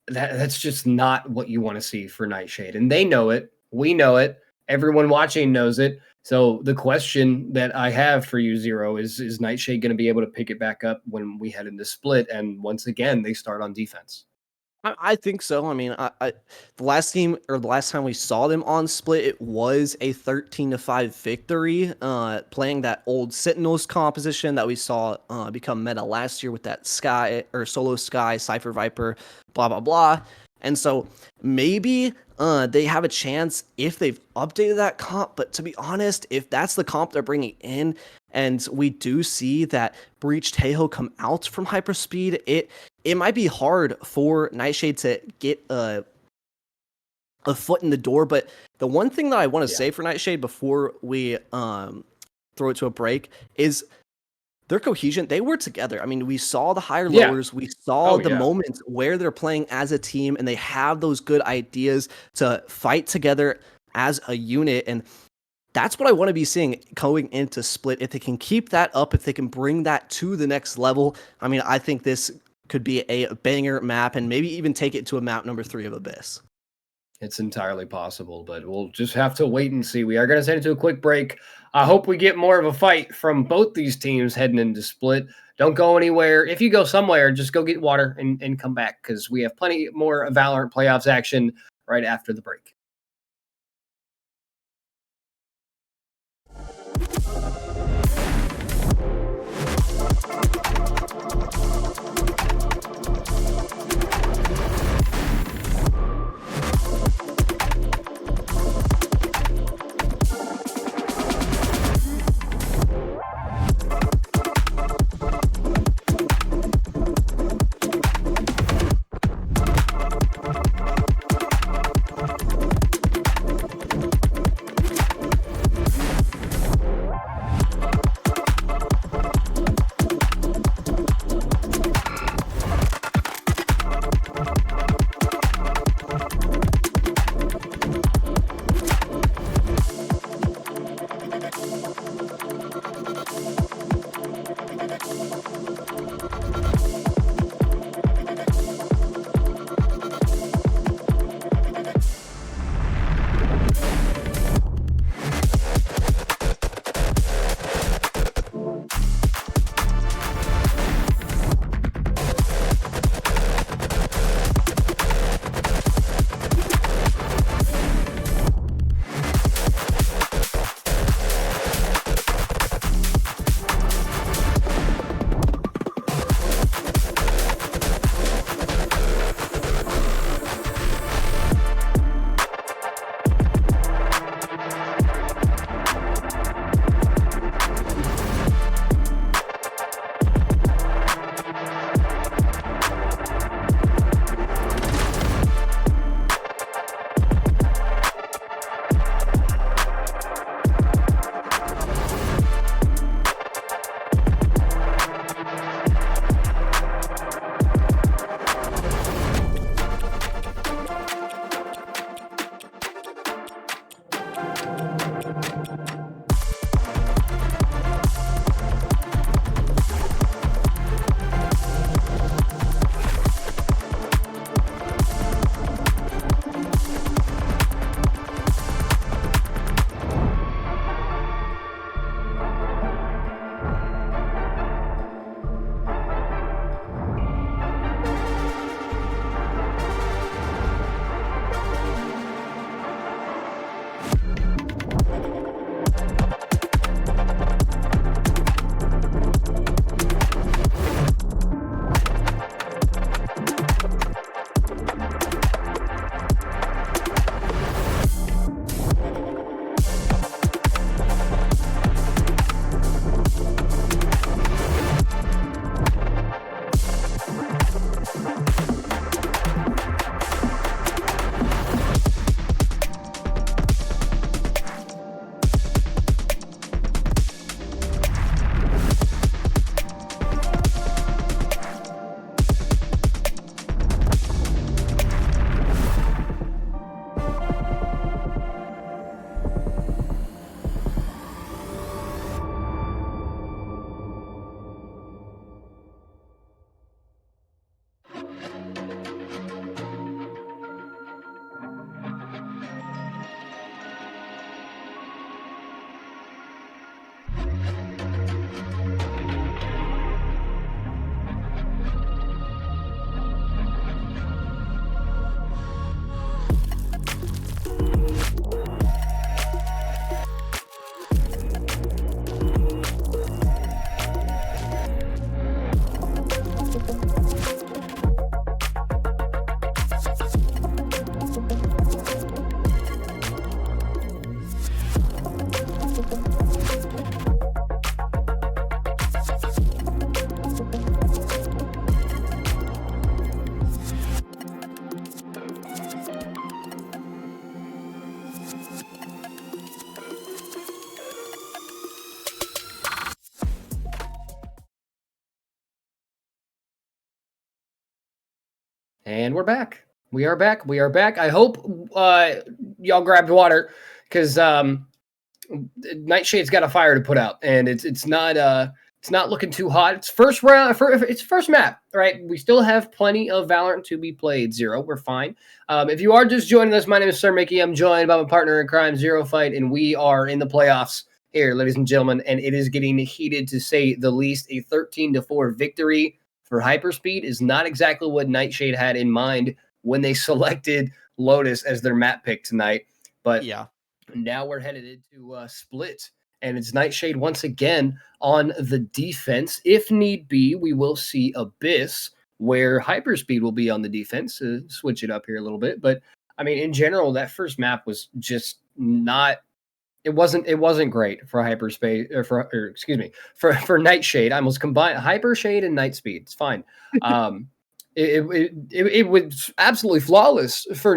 That's just not what you want to see for Nightshade. And they know it. We know it. Everyone watching knows it. So the question that I have for you, Zero, is Nightshade going to be able to pick it back up when we head into Split? And once again, they start on defense. I think so. I mean, the last team or the last time we saw them on Split, it was a 13-5 victory, playing that old Sentinels composition that we saw become meta last year with that Sky or Solo Sky, Cypher Viper, blah blah blah. And so maybe they have a chance if they've updated that comp. But to be honest, if that's the comp they're bringing in, and we do see that Breach Tejo come out from Hyperspeed, it might be hard for Nightshade to get a foot in the door. But the one thing that I want to say for Nightshade before we throw it to a break is their cohesion. They were together. I mean, we saw the higher lowers. We saw the moments where they're playing as a team and they have those good ideas to fight together as a unit. And that's what I want to be seeing going into Split. If they can keep that up, if they can bring that to the next level, I mean, I think this could be a banger map and maybe even take it to a map number 3 of Abyss. It's entirely possible, but we'll just have to wait and see. We are going to send it to a quick break. I hope we get more of a fight from both these teams heading into Split. Don't go anywhere. If you go somewhere, just go get water and come back, because we have plenty more Valorant playoffs action right after the break. And we're back. We are back. We are back. I hope y'all grabbed water because Nightshade's got a fire to put out, and it's not looking too hot. It's first round. It's first map, right? We still have plenty of Valorant to be played. Zero, we're fine. If you are just joining us, my name is Sir Mickey. I'm joined by my partner in crime, Zero Fight, and we are in the playoffs here, ladies and gentlemen. And it is getting heated, to say the least. A 13-4 victory for Hyperspeed is not exactly what Nightshade had in mind when they selected Lotus as their map pick tonight. But Yeah. now we're headed into Split, and it's Nightshade once again on the defense. If need be, we will see Abyss, where Hyperspeed will be on the defense. Switch it up here a little bit, but I mean, in general, that first map was just not. It wasn't great for Hyperspace, for Nightshade. I almost combined Hypershade and Nightspeed. It's fine. It was absolutely flawless for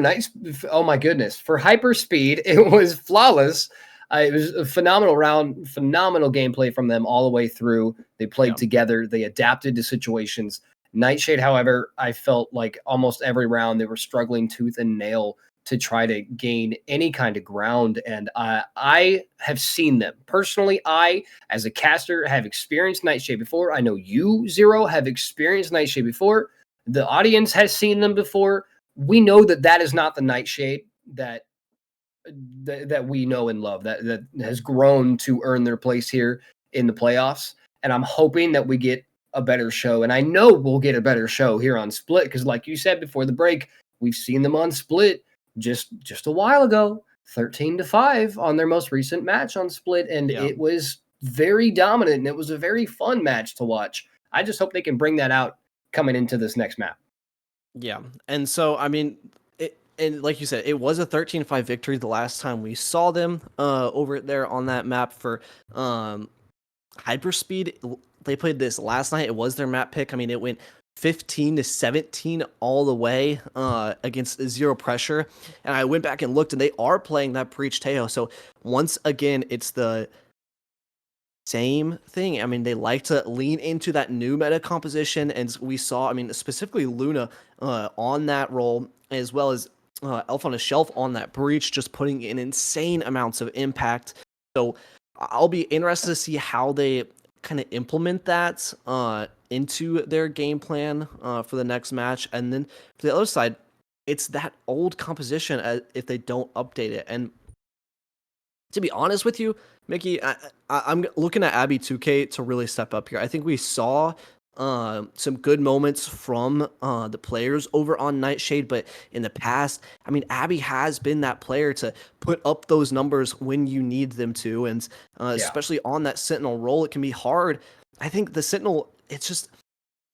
Oh my goodness, for Hyperspeed, it was flawless. It was a phenomenal round, phenomenal gameplay from them all the way through. They played together, they adapted to situations. Nightshade, however, I felt like almost every round they were struggling tooth and nail to try to gain any kind of ground. And I have seen them personally. I, as a caster, have experienced Nightshade before. I know you, Zero, have experienced Nightshade before. The audience has seen them before. We know that is not the Nightshade that we know and love, that has grown to earn their place here in the playoffs. And I'm hoping that we get a better show. And I know we'll get a better show here on Split, because like you said before the break, we've seen them on Split just a while ago, 13-5 on their most recent match on Split. And it was very dominant, and it was a very fun match to watch. I just hope they can bring that out coming into this next map. Yeah. And so, I mean, and like you said, it was a 13-5 victory the last time we saw them over there on that map for Hyperspeed. They played this last night. It was their map pick. I mean, it went 15-17 all the way against Zero Pressure. And I went back and looked, and they are playing that Breach Tejo. So once again, it's the same thing. I mean, they like to lean into that new meta composition, and we saw, I mean, specifically Luna on that role, as well as Elf on a Shelf on that Breach, just putting in insane amounts of impact. So I'll be interested to see how they kind of implement that into their game plan for the next match. And then for the other side, it's that old composition if they don't update it. And to be honest with you, Mickey, I'm looking at Abby 2K to really step up here. I think we saw some good moments from the players over on Nightshade, but in the past, I mean, Abby has been that player to put up those numbers when you need them to, and especially on that Sentinel role, it can be hard. I think the Sentinel, it's just,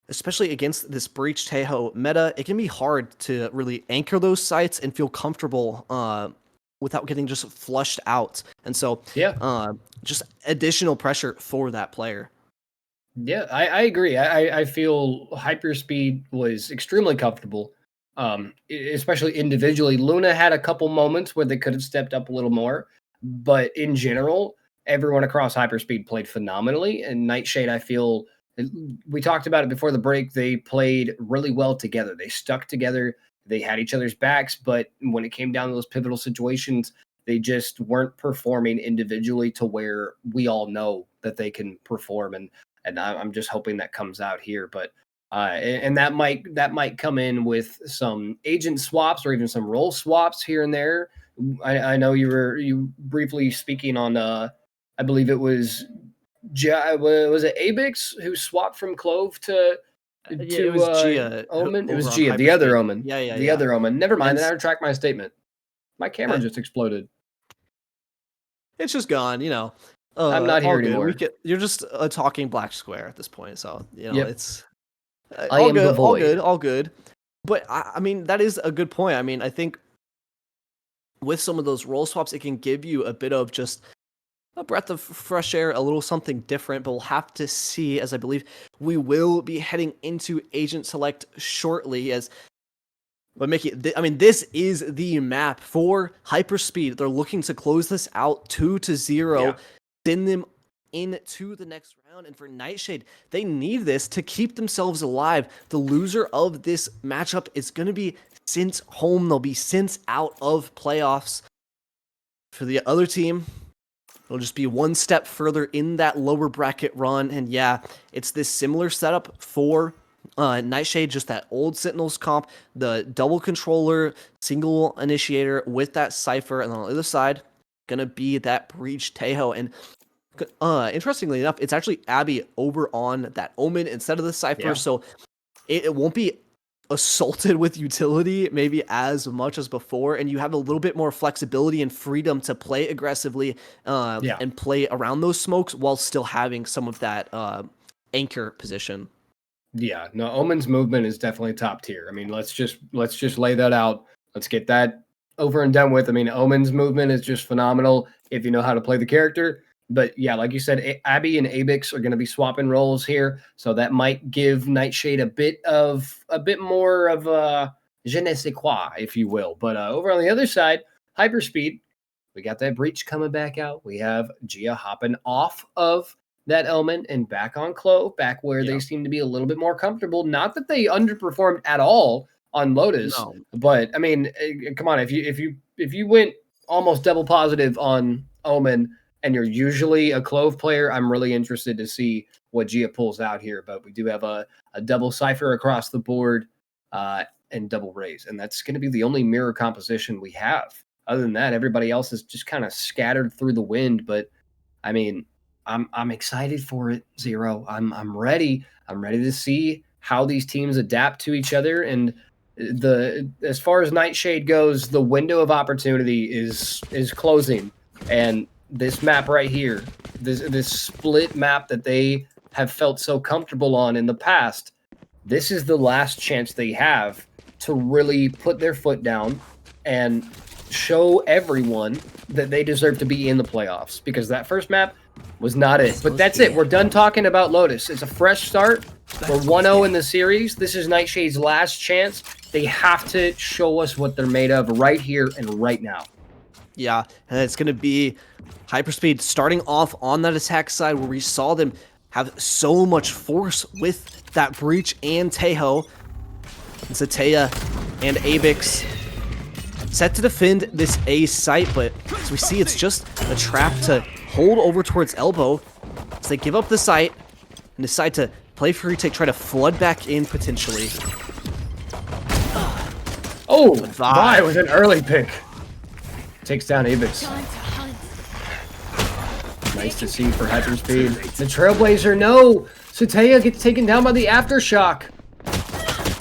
especially against this Breach Tejo meta, it can be hard to really anchor those sites and feel comfortable without getting just flushed out. And so, just additional pressure for that player. Yeah, I agree. I feel Hyperspeed was extremely comfortable, especially individually. Luna had a couple moments where they could have stepped up a little more, but in general, everyone across Hyperspeed played phenomenally. And Nightshade, I feel, we talked about it before the break, they played really well together. They stuck together. They had each other's backs, but when it came down to those pivotal situations, they just weren't performing individually to where we all know that they can perform. And I'm just hoping that comes out here. But and that might come in with some agent swaps or even some role swaps here and there. I know you briefly speaking on I believe it was it Abix who swapped from Clove to it was Gia. Omen. It was Gia, the other Omen. The other Omen. Never mind. I retract my statement. My camera just exploded. It's just gone, you know. I'm not here anymore. You're just a talking black square at this point, so you know it's I am the void. all good. But I mean, that is a good point. I mean, I think with some of those role swaps, it can give you a bit of just a breath of fresh air, a little something different. But we'll have to see, as I believe we will be heading into Agent Select shortly. But Mickey, I mean, this is the map for Hyperspeed. They're looking to close this out 2-0. Send them into the next round. And for Nightshade, they need this to keep themselves alive. The loser of this matchup is going to be sent home. They'll be sent out of playoffs. For the other team, it'll just be one step further in that lower bracket run. And yeah, it's this similar setup for Nightshade, just that old Sentinels comp, the double controller, single initiator with that Cypher, and on the other side, gonna be that Breach Tejo. And interestingly enough, it's actually Abby over on that Omen instead of the Cypher, so it won't be assaulted with utility maybe as much as before, and you have a little bit more flexibility and freedom to play aggressively and play around those smokes while still having some of that anchor position. Yeah, no, Omen's movement is definitely top tier. I mean, let's just lay that out. Let's get that over and done with. I mean, Omen's movement is just phenomenal if you know how to play the character. But yeah, like you said, Abby and Abix are going to be swapping roles here, so that might give Nightshade a bit more of a je ne sais quoi, if you will. But over on the other side, Hyperspeed, we got that Breach coming back out. We have Gia hopping off of that Element and back on Clove, back where they seem to be a little bit more comfortable. Not that they underperformed at all on Lotus, but I mean, come on, if you went almost double positive on Omen and you're usually a Clove player, I'm really interested to see what Gia pulls out here. But we do have a double Cypher across the board and double Raze, and that's going to be the only mirror composition we have. Other than that, everybody else is just kind of scattered through the wind. But I mean, I'm excited for it, Zero. I'm ready. I'm ready to see how these teams adapt to each other. And as far as Nightshade goes, the window of opportunity is closing. And this map right here, this split map that they have felt so comfortable on in the past, this is the last chance they have to really put their foot down and show everyone that they deserve to be in the playoffs, because that first map was not it. But that's it. We're done talking about Lotus. It's a fresh start. We're 1-0 in the series. This is Nightshade's last chance. They have to show us what they're made of right here and right now. Yeah, and it's going to be Hyperspeed starting off on that attack side where we saw them have so much force with that Breach and Tejo. And Sataya and Abix set to defend this A site, but as we see, it's just a trap to hold over towards Elbow as they give up the site and decide to play for retake, try to flood back in potentially. Oh, Vi with an early pick. Takes down Abix. Nice to see for Hyperspeed. The Trailblazer, no! Sataya gets taken down by the Aftershock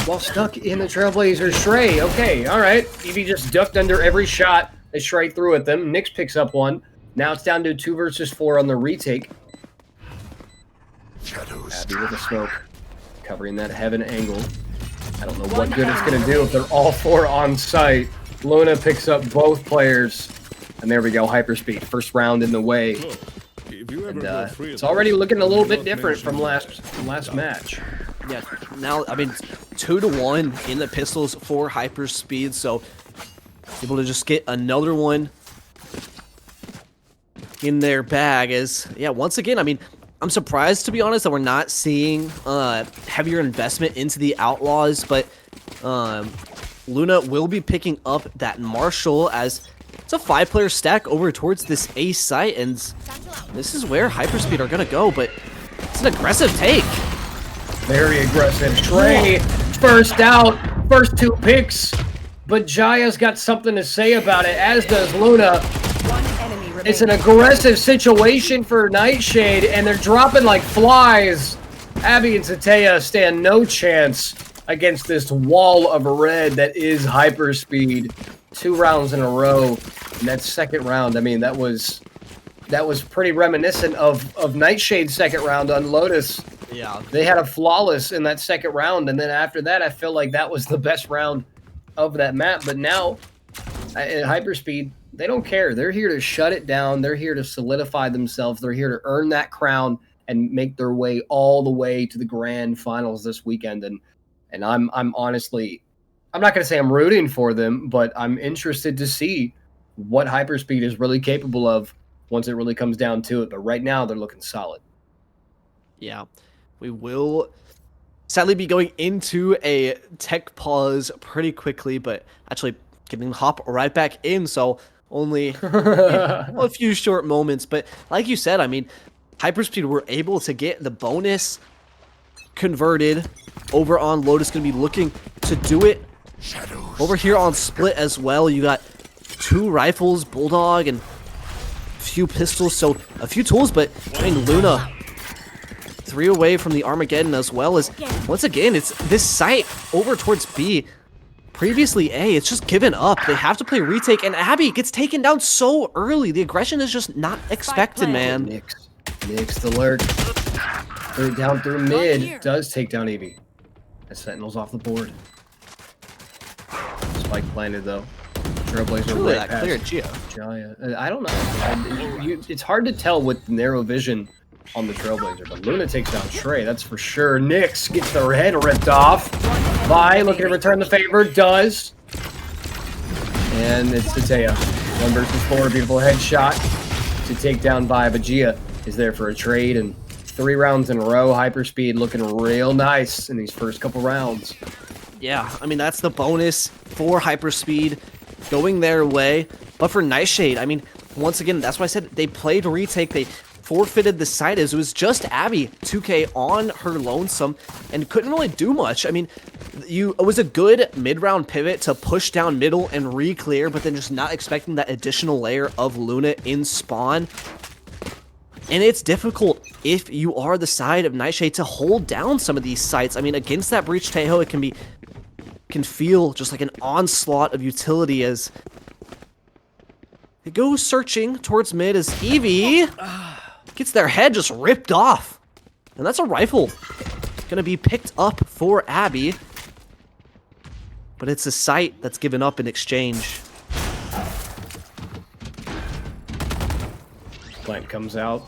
while stuck in the Trailblazer. Shrey, okay, all right. Evie just ducked under every shot as Shrey threw at them. Nyx picks up one. Now it's down to 2 versus 4 on the retake. Abby with a smoke, covering that heaven angle. I don't know what good it's going to do if they're all 4 on site. Luna picks up both players. And there we go, Hyperspeed. First round in the way. And it's already looking a little bit different from last match. Yeah, now, I mean, 2-1 in the pistols for Hyperspeed, so able to just get another one in their bag is, yeah, once again, I mean, I'm surprised, to be honest, that we're not seeing heavier investment into the Outlaws, but Luna will be picking up that Marshall as it's a 5-player stack over towards this A site, and this is where Hyperspeed are going to go, but it's an aggressive take. Very aggressive. Shrey, first out, first 2 picks, but Jaya's got something to say about it, as does Luna. It's an aggressive situation for Nightshade, and they're dropping like flies. Abby and Sataya stand no chance against this wall of red that is Hyperspeed. 2 rounds in a row. And that second round, I mean, that was pretty reminiscent of Nightshade's second round on Lotus. Yeah. They had a flawless in that second round, and then after that, I feel like that was the best round of that map. But now, at Hyperspeed, they don't care. They're here to shut it down. They're here to solidify themselves. They're here to earn that crown and make their way all the way to the grand finals this weekend. And I'm honestly, I'm not going to say I'm rooting for them, but I'm interested to see what Hyperspeed is really capable of once it really comes down to it. But right now, they're looking solid. Yeah, we will sadly be going into a tech pause pretty quickly, but actually getting hop right back in, so only a few short moments. But like you said, I mean, Hyperspeed were able to get the bonus converted over on Lotus. Going to be looking to do it over here on Split as well. You got 2 rifles, Bulldog, and a few pistols, so a few tools, but I mean, Luna 3 away from the Armageddon, as well as, once again, it's this site over towards B. Previously A, it's just given up. They have to play retake, and Abby gets taken down so early. The aggression is just not expected, man. Nix the lurk. Third down through mid. Does take down Evie. As Sentinel's off the board. Spike planted, though. Trailblazer Really right that clear, past Gia. I don't know. It's hard to tell with narrow vision on the Trailblazer, but Luna takes down Trey, that's for sure. Nix gets their head ripped off. Vi looking to return the favor, does. And it's Tatea. 1 versus 4, beautiful headshot to take down Vi, but Gia is there for a trade, and 3 rounds in a row. Hyperspeed looking real nice in these first couple rounds. Yeah, I mean, that's the bonus for Hyperspeed going their way. But for Nightshade, I mean, once again, that's why I said they played retake. They forfeited the side as it was just Abby 2K on her lonesome and couldn't really do much. I mean, it was a good mid-round pivot to push down middle and re-clear, but then just not expecting that additional layer of Luna in spawn. And it's difficult if you are the side of Nightshade to hold down some of these sites. I mean, against that Breach Teho, it can feel just like an onslaught of utility as they go searching towards mid as Evie gets their head just ripped off. And that's a rifle gonna be picked up for Abby. But it's a site that's given up in exchange. Plant comes out.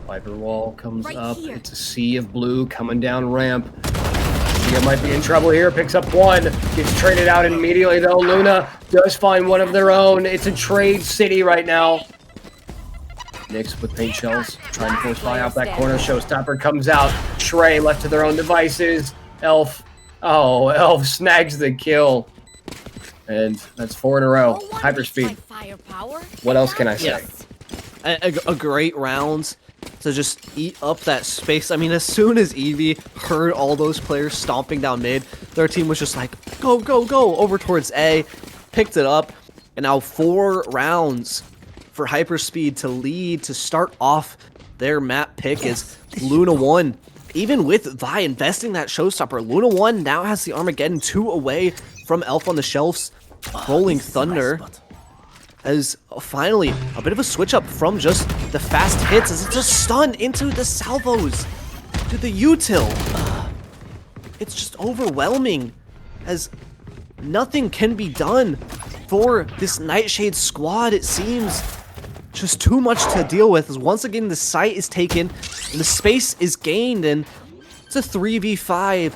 Viper wall comes up. Here. It's a sea of blue coming down ramp. Gia might be in trouble here. Picks up 1. Gets traded out immediately though. Luna does find one of their own. It's a trade city right now. Nix with paint shells. Trying to force Vi out that corner. Showstopper comes out. Trey left to their own devices. Elf. Oh, Elf snags the kill. And that's 4 in a row. Hyperspeed. What else can I say? A great round to just eat up that space. I mean, as soon as Evie heard all those players stomping down mid, their team was just like, go, go, go, over towards A, picked it up, and now 4 rounds for Hyperspeed to lead, to start off their map pick is Luna 1. Even with Vi investing that showstopper, Luna 1 now has the Armageddon 2 away from Elf on the Shelf's Rolling Thunder. As finally a bit of a switch up from just the fast hits as it's a stun into the salvos to the util. It's just overwhelming as nothing can be done for this Nightshade squad. It seems just too much to deal with as once again the site is taken and the space is gained, and it's a 3v5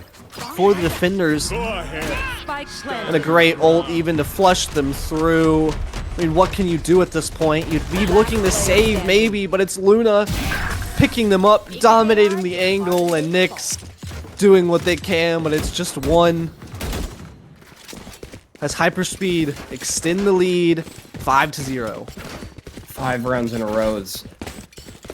for the defenders. And a great ult even to flush them through. I mean, what can you do at this point? You'd be looking to save maybe, but it's Luna picking them up, dominating the angle, and Nyx doing what they can, but it's just 1. As Hyperspeed extend the lead 5-0. 5 rounds in a row.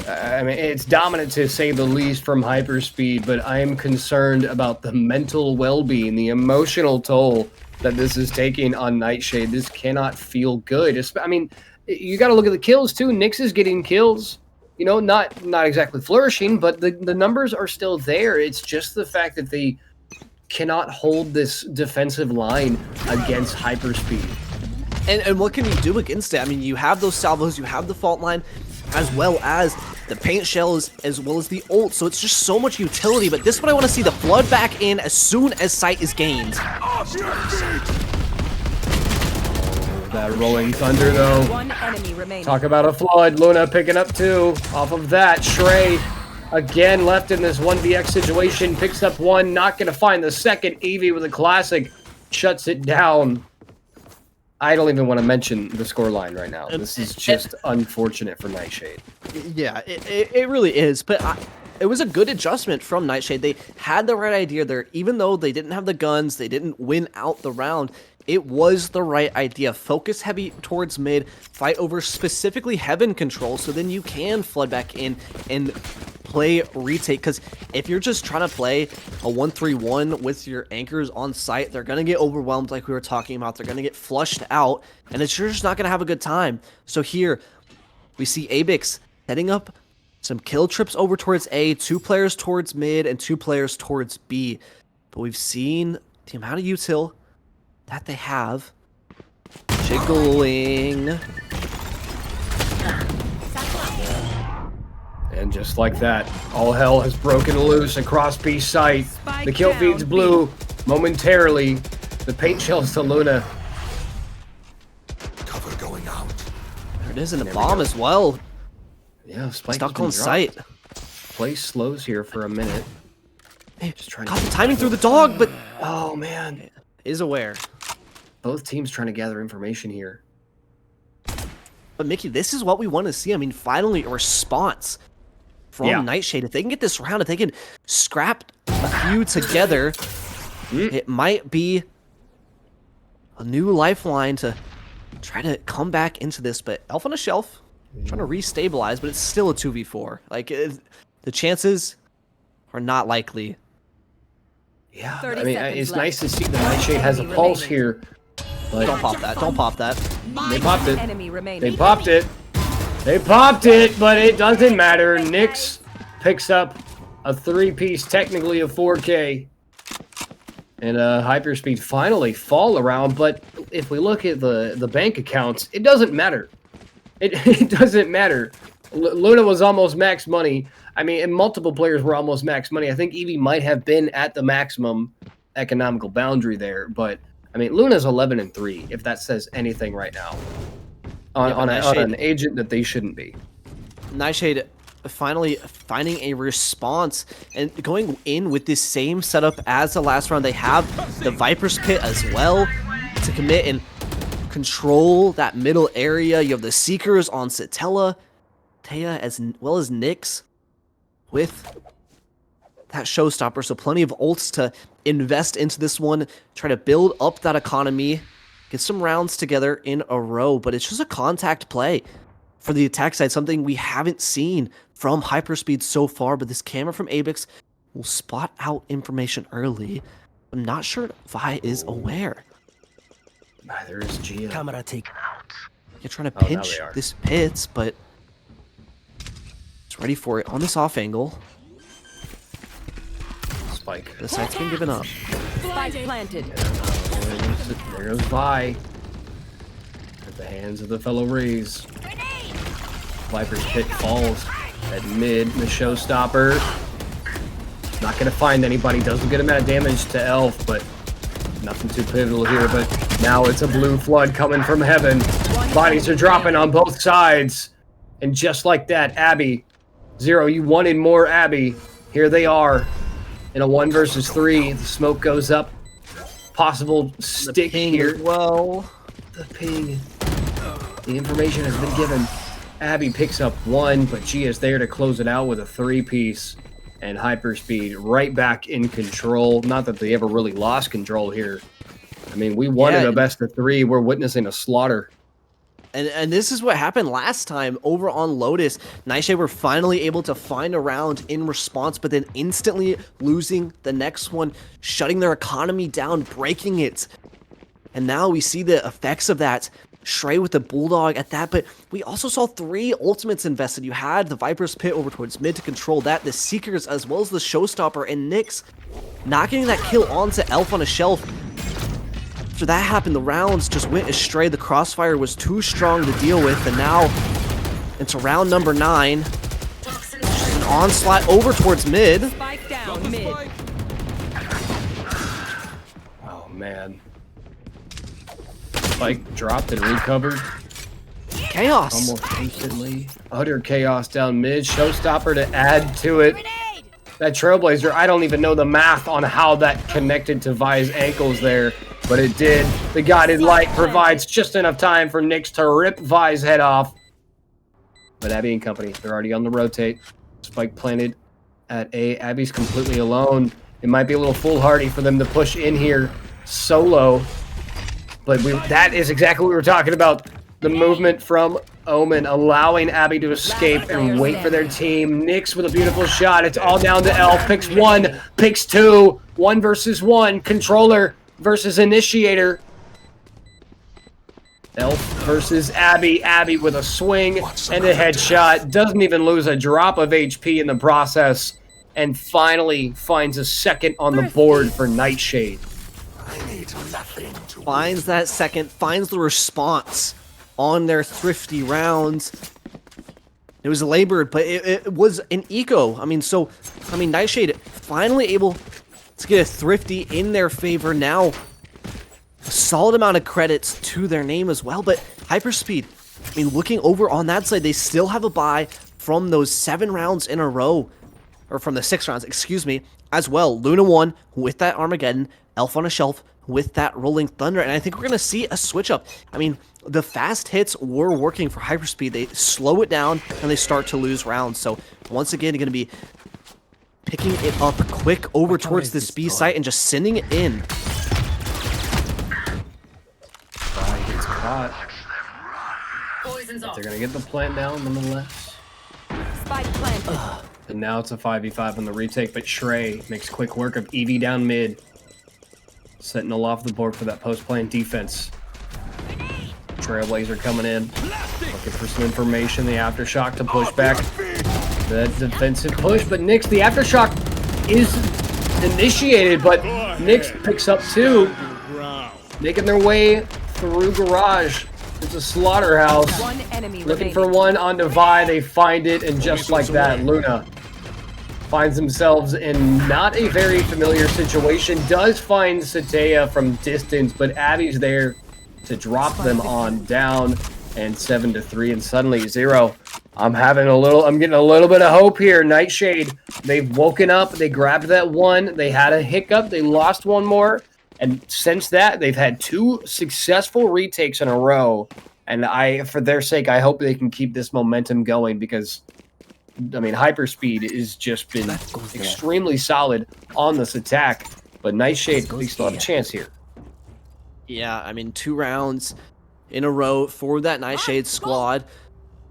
I mean, it's dominant to say the least from Hyperspeed, but I am concerned about the mental well-being, the emotional toll that this is taking on Nightshade. This cannot feel good. I mean, you got to look at the kills too. Nyx is getting kills, you know, not exactly flourishing, but the numbers are still there. It's just the fact that they cannot hold this defensive line against Hyperspeed. And what can you do against it? I mean, you have those salvos, you have the fault line, as well as the paint shells, as well as the ult, so it's just so much utility. But this one I want to see the flood back in as soon as sight is gained. That rolling thunder though. 1 enemy remaining. Talk about a flood. Luna picking up 2 off of that. Shrey again left in this 1vx situation, picks up 1, not gonna find the second. Evie with a classic shuts it down. I don't even want to mention the scoreline right now. This is just unfortunate for Nightshade. Yeah, it really is. But it was a good adjustment from Nightshade. They had the right idea there. Even though they didn't have the guns, they didn't win out the round. It was the right idea. Focus heavy towards mid, fight over specifically heaven control, so then you can flood back in and play retake. Because if you're just trying to play a 1-3-1 with your anchors on site, they're going to get overwhelmed like we were talking about. They're going to get flushed out, and you're just not going to have a good time. So here, we see Abix setting up some kill trips over towards A, 2 players towards mid, and 2 players towards B. But we've seen the amount of util that they have jiggling. And just like that, all hell has broken loose across B site. The kill feeds blue momentarily. The paint shells to Luna. Cover going out. There it is, and a bomb as well. Yeah, Spike Stuck on site. Play slows here for a minute. Hey, Just trying got the timing through the dog, but oh man, is aware. both teams trying to gather information here. But Mickey, this is what we want to see. I mean, finally a response from Nightshade. If they can get this round, if they can scrap a few together, it might be a new lifeline to try to come back into this. But Elf on a Shelf trying to restabilize, but it's still a 2v4. Like, the chances are not likely. Yeah, 30 I mean, seconds it's left. nice to see the Nightshade has a pulse here. But Don't pop that. Don't pop that. they popped it. Enemy remaining. They popped it. They popped it, but it doesn't matter. Nyx picks up a 3-piece, technically a 4K. And Hyperspeed finally fall around. But if we look at the bank accounts, it doesn't matter. It doesn't matter. Luna was almost max money. I mean, and multiple players were almost max money. I think Eevee might have been at the maximum economical boundary there. But, I mean, Luna's 11-3, if that says anything right now. On an agent that they shouldn't be. Nightshade finally finding a response and going in with this same setup as the last round. They have the Viper's Pit as well to commit and control that middle area. You have the Seekers on Satella, Taya, as well as Nyx with that Showstopper. So plenty of ults to invest into this one, try to build up that economy, get some rounds together in a row. But it's just a contact play for the attack side, something we haven't seen from Hyperspeed so far. But this camera from Abix will spot out information early. I'm not sure Vi is aware. Neither is Gia. Camera taken out. You're trying to Oh, now pinch they are. this pits, but it's ready for it on this off angle. Spike. The site's been given up. Spike planted. There goes Vi. At the hands of the fellow Rays. Viper's Pit falls at mid. The Showstopper. Not going to find anybody. Doesn't get a amount of damage to Elf, but nothing too pivotal here. But now it's a blue flood coming from heaven. Bodies are dropping on both sides. And just like that, Abby. Zero, you wanted more Abby. Here they are. In a 1 versus 3. The smoke goes up. Possible stick here. Well, The ping. The information has been given. Abby picks up 1, but Gia's there to close it out with a 3-piece. And Hyperspeed right back in control. Not that they ever really lost control here. I mean, we wanted a best of 3. We're witnessing a slaughter. and this is what happened last time over on Lotus. Nightshade were finally able to find a round in response, but then instantly losing the next one, shutting their economy down, breaking it. And now we see the effects of that. Shrey with the Bulldog at that, but we also saw 3 ultimates invested. You had the Viper's Pit over towards mid to control that, the Seekers as well as the Showstopper, and Nyx not getting that kill onto Elf on a Shelf. After that happened, the rounds just went astray. The Crossfire was too strong to deal with, and now into round number 9. An onslaught over towards mid. Spike down mid. Oh, man. Spike dropped and recovered. Chaos. Almost instantly. Utter chaos down mid. Showstopper to add to it. That Trailblazer, I don't even know the math on how that connected to Vi's ankles there. but it did. The guided light provides just enough time for Nyx to rip Vi's head off. But Abby and company, they're already on the rotate. Spike planted at A. Abby's completely alone. It might be a little foolhardy for them to push in here solo. But that is exactly what we were talking about. The movement from Omen, allowing Abby to escape and wait for their team. Nyx with a beautiful shot. It's all down to Elf. Picks one, picks two. 1 versus 1. Controller versus Initiator. Elf versus Abby. Abby with a swing and a headshot. Doesn't even lose a drop of HP in the process. And finally finds a second on the board for Nightshade. Finds that second, finds the response on their thrifty rounds. It was labored, but it was an eco. Nightshade finally able to get a thrifty in their favor now. A solid amount of credits to their name as well, but Hyperspeed, looking over on that side, they still have a bye from those 7 rounds in a row, or from the 6 rounds, excuse me, as well. Luna 1 with that Armageddon, Elf on a Shelf with that Rolling Thunder, and I think we're going to see a switch up. The fast hits were working for Hyperspeed. They slow it down, and they start to lose rounds. So, once again, you're going to be picking it up quick over towards this B site and just sending it in. Gets caught. They're going to get the plant down nonetheless. Spike planted. And now it's a 5v5 on the retake, but Shrey makes quick work of Eevee down mid. Sentinel off the board for that post-plant defense. Trailblazer coming in, looking for some information. The Aftershock to push back the defensive push, but Nyx, the Aftershock is initiated, but Nyx picks up 2, making their way through Garage. It's a slaughterhouse. Looking for one on Vi, they find it, and just like that, Luna finds themselves in not a very familiar situation. Does find Satea from distance, but Abby's there to drop them on down, and 7-3, and suddenly 0. I'm getting a little bit of hope here. Nightshade, they've woken up, they grabbed that 1, they had a hiccup, they lost 1 more, and since that, they've had 2 successful retakes in a row, and for their sake, I hope they can keep this momentum going, because Hyperspeed has just been extremely solid on this attack, but Nightshade, they still have a chance here. Yeah, 2 rounds in a row for that Nightshade squad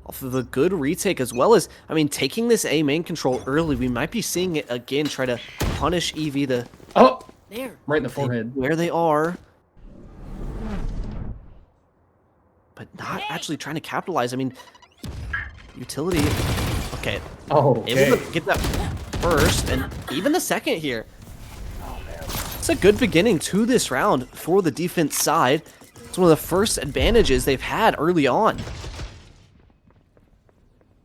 off of a good retake, as well as, taking this A main control early. We might be seeing it again, try to punish Eevee to... Oh! There. Right in the forehead. Where they are. But not actually trying to capitalize. Utility... Okay. Oh, okay. Able to get that first, and even the second here. It's a good beginning to this round for the defense side. It's one of the first advantages they've had early on.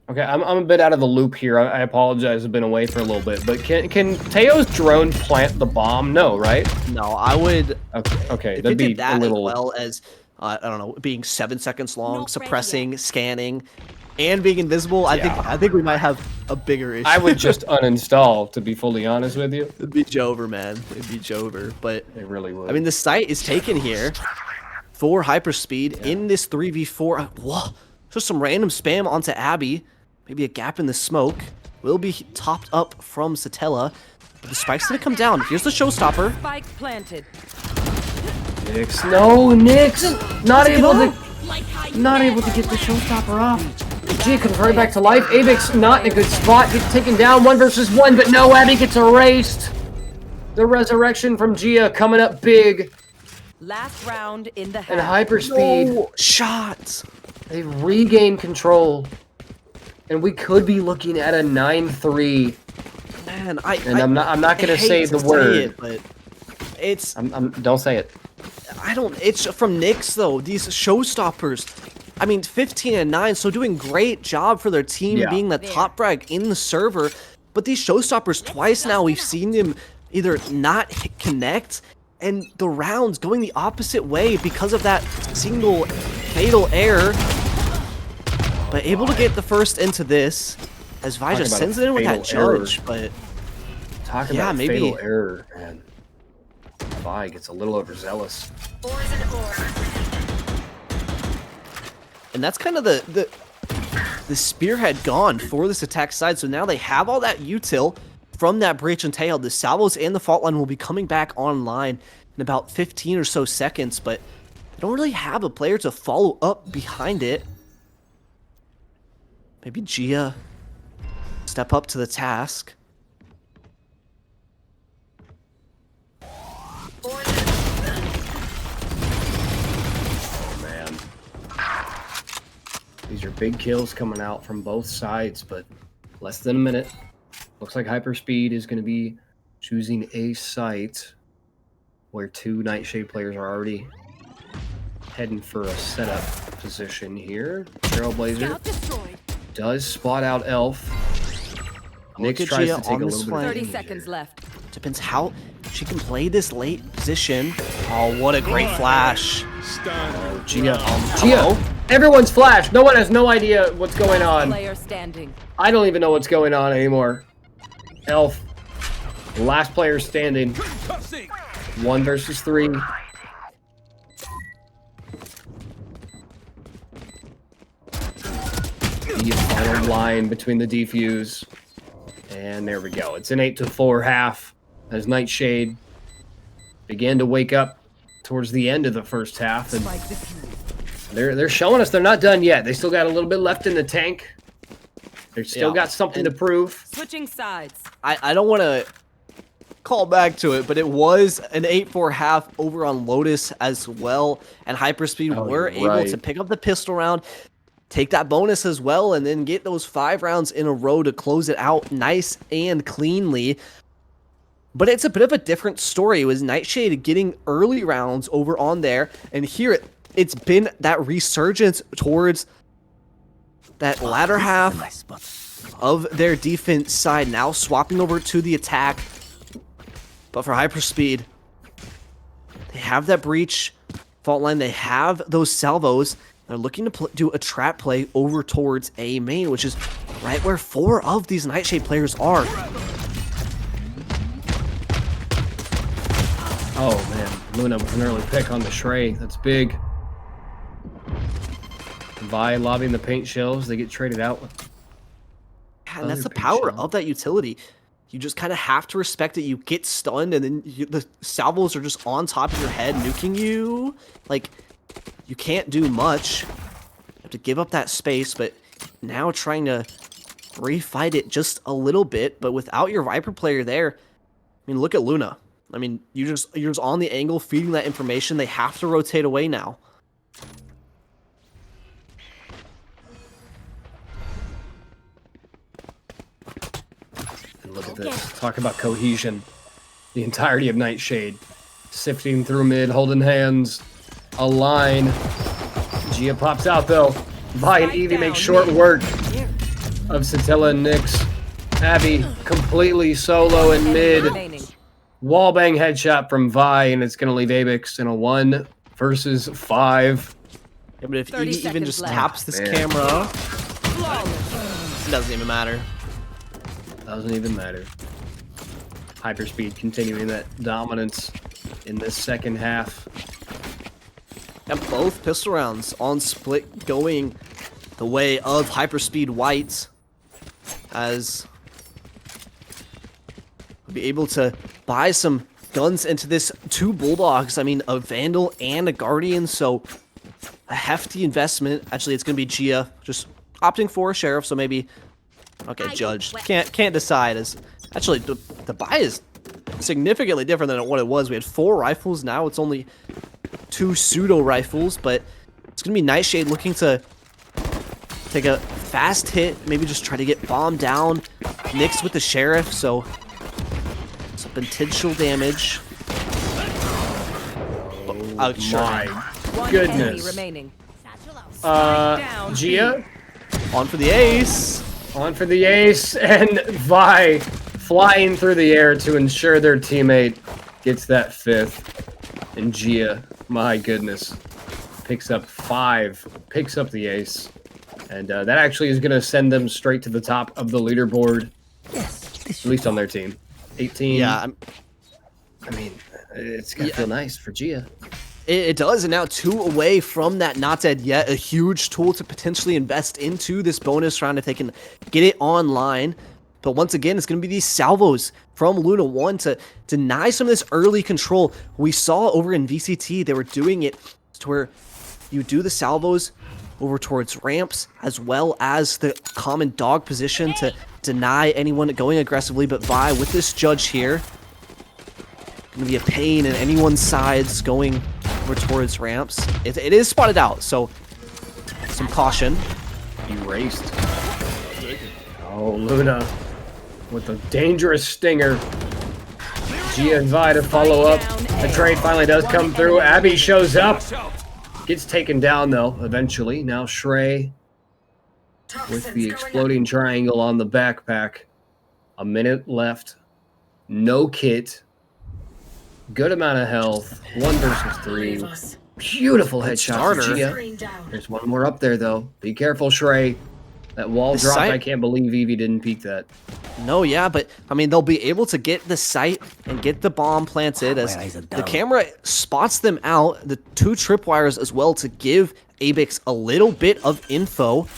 Okay, I'm a bit out of the loop here. I apologize, I've been away for a little bit. But can Teo's drone plant the bomb? No, right? No, I would... Okay, if that'd be did that a little... as well as, I don't know, being 7 seconds long, suppressing, scanning, and being invisible, I think we might have a bigger issue. I would just uninstall, to be fully honest with you. It'd be Jover, man. It'd be Jover, but... It really would. The site is taken here for Hyperspeed in this 3v4. Whoa, just some random spam onto Abby. Maybe a gap in the smoke. Will be topped up from Satella. But the spike's gonna come down. Here's the showstopper. Spike planted. Nyx, no, Nyx! Not able to get the showstopper off. Gia comes right back to life. Avix not in a good spot. Gets taken down 1 versus 1, but no, Abby gets erased. The resurrection from Gia coming up big. Last round in the half. And Hyperspeed. No shots. They regain control. And we could be looking at a 9-3. Man, I'm not gonna say the word, but it's. Don't say it. It's from Nyx though. These showstoppers. 15-9, so doing great job for their team, being the top frag in the server. But these showstoppers, twice now we've seen them either not connect, and the rounds going the opposite way because of that single fatal error. But able to get the first into this, as Vi just sends it in with that judge, but talking about maybe fatal error, man. Vi gets a little overzealous. And that's kind of the spearhead gone for this attack side. So now they have all that util from that breach and tail. The salvos and the fault line will be coming back online in about 15 or so seconds, but they don't really have a player to follow up behind it. Maybe Gia step up to the task. These are big kills coming out from both sides, but less than a minute. Looks like Hyperspeed is going to be choosing a site where 2 Nightshade players are already heading for a setup position here. Trailblazer does spot out Elf. Nyx tries to take a little bit of 30 seconds left. Depends how she can play this late position. Oh, what a great flash. Oh, Gia. Gia. Everyone's flashed. No one has no idea what's going on. Player standing. I don't even know what's going on anymore. Elf. Last player standing. 1 versus 3. The final line between the defuse. And there we go. It's an 8-4 half as Nightshade began to wake up towards the end of the first half. And they're showing us they're not done yet. They still got a little bit left in the tank. They still got something to prove. Switching sides. I don't want to call back to it, but it was an 8-4 half over on Lotus as well. And Hyperspeed were able to pick up the pistol round, take that bonus as well, and then get those 5 rounds in a row to close it out nice and cleanly. But it's a bit of a different story. It was Nightshade getting early rounds over on there, and here it's been that resurgence towards that latter half of their defense side, now swapping over to the attack. But for Hyperspeed, they have that breach fault line, they have those salvos. They're looking to do a trap play over towards A main, which is right where 4 of these Nightshade players are. Oh man, Luna with an early pick on the Shrey. That's big. Vi lobbing the paint shells. They get traded out. And that's the power of that utility. You just kind of have to respect it. You get stunned, and then the salvos are just on top of your head, nuking you. Like, you can't do much. You have to give up that space, but now trying to refight it just a little bit, but without your Viper player there. I mean, look at Luna. I mean, you're just on the angle, feeding that information. They have to rotate away now. And look at this. Talk about cohesion. The entirety of Nightshade. Sifting through mid, holding hands. A line. Gia pops out though. Vi and Evie make short work of Satella and Nyx. Abby completely solo in mid. Wallbang headshot from Vi, and it's going to leave Abix in a 1 versus 5. Yeah, but if Evie even just taps this camera, it doesn't even matter. Doesn't even matter. Hyperspeed continuing that dominance in this second half. And both pistol rounds on split going the way of Hyperspeed White, as we'll be able to buy some guns into this 2 Bulldogs. I mean, a Vandal and a Guardian, so a hefty investment. Actually, it's going to be Gia just opting for a Sheriff, so maybe... Okay, Judge. Can't decide. As actually, the buy is significantly different than what it was. We had 4 rifles, now it's only 2 pseudo rifles, but it's going to be Nightshade looking to take a fast hit, maybe just try to get bombed down. Nyx with the Sheriff, so some potential damage. Oh my goodness. Gia on for the ace. On for the ace, and Vi flying through the air to ensure their teammate gets that 5th. And Gia, my goodness, picks up 5, picks up the ace. And that actually is going to send them straight to the top of the leaderboard, at least on their team. 18. Yeah, I mean, It's gonna feel nice for Gia. It does, and now 2 away from that not dead yet. A huge tool to potentially invest into this bonus round if they can get it online. But once again, it's going to be these salvos from Luna 1 to deny some of this early control. We saw over in VCT, they were doing it to where you do the salvos over towards ramps as well as the common dog position to deny anyone going aggressively. But Vi, with this judge here, going to be a pain in anyone's sides going over towards ramps. It is spotted out, so some caution. Erased. Oh, Luna with a dangerous stinger. Gia and Vi to follow up. The trade finally does come through. Abby shows up. Gets taken down, though, eventually. Now Shrey with the exploding triangle on the backpack. A minute left. No kit. Good amount of health. 1 versus 3. Beautiful headshot for Gia. There's one more up there, though. Be careful, Shrey. That wall drop, I can't believe Evie didn't peek that. No, yeah, but, I mean, they'll be able to get the site and get the bomb planted as the camera spots them out. The 2 tripwires as well to give Abix a little bit of info.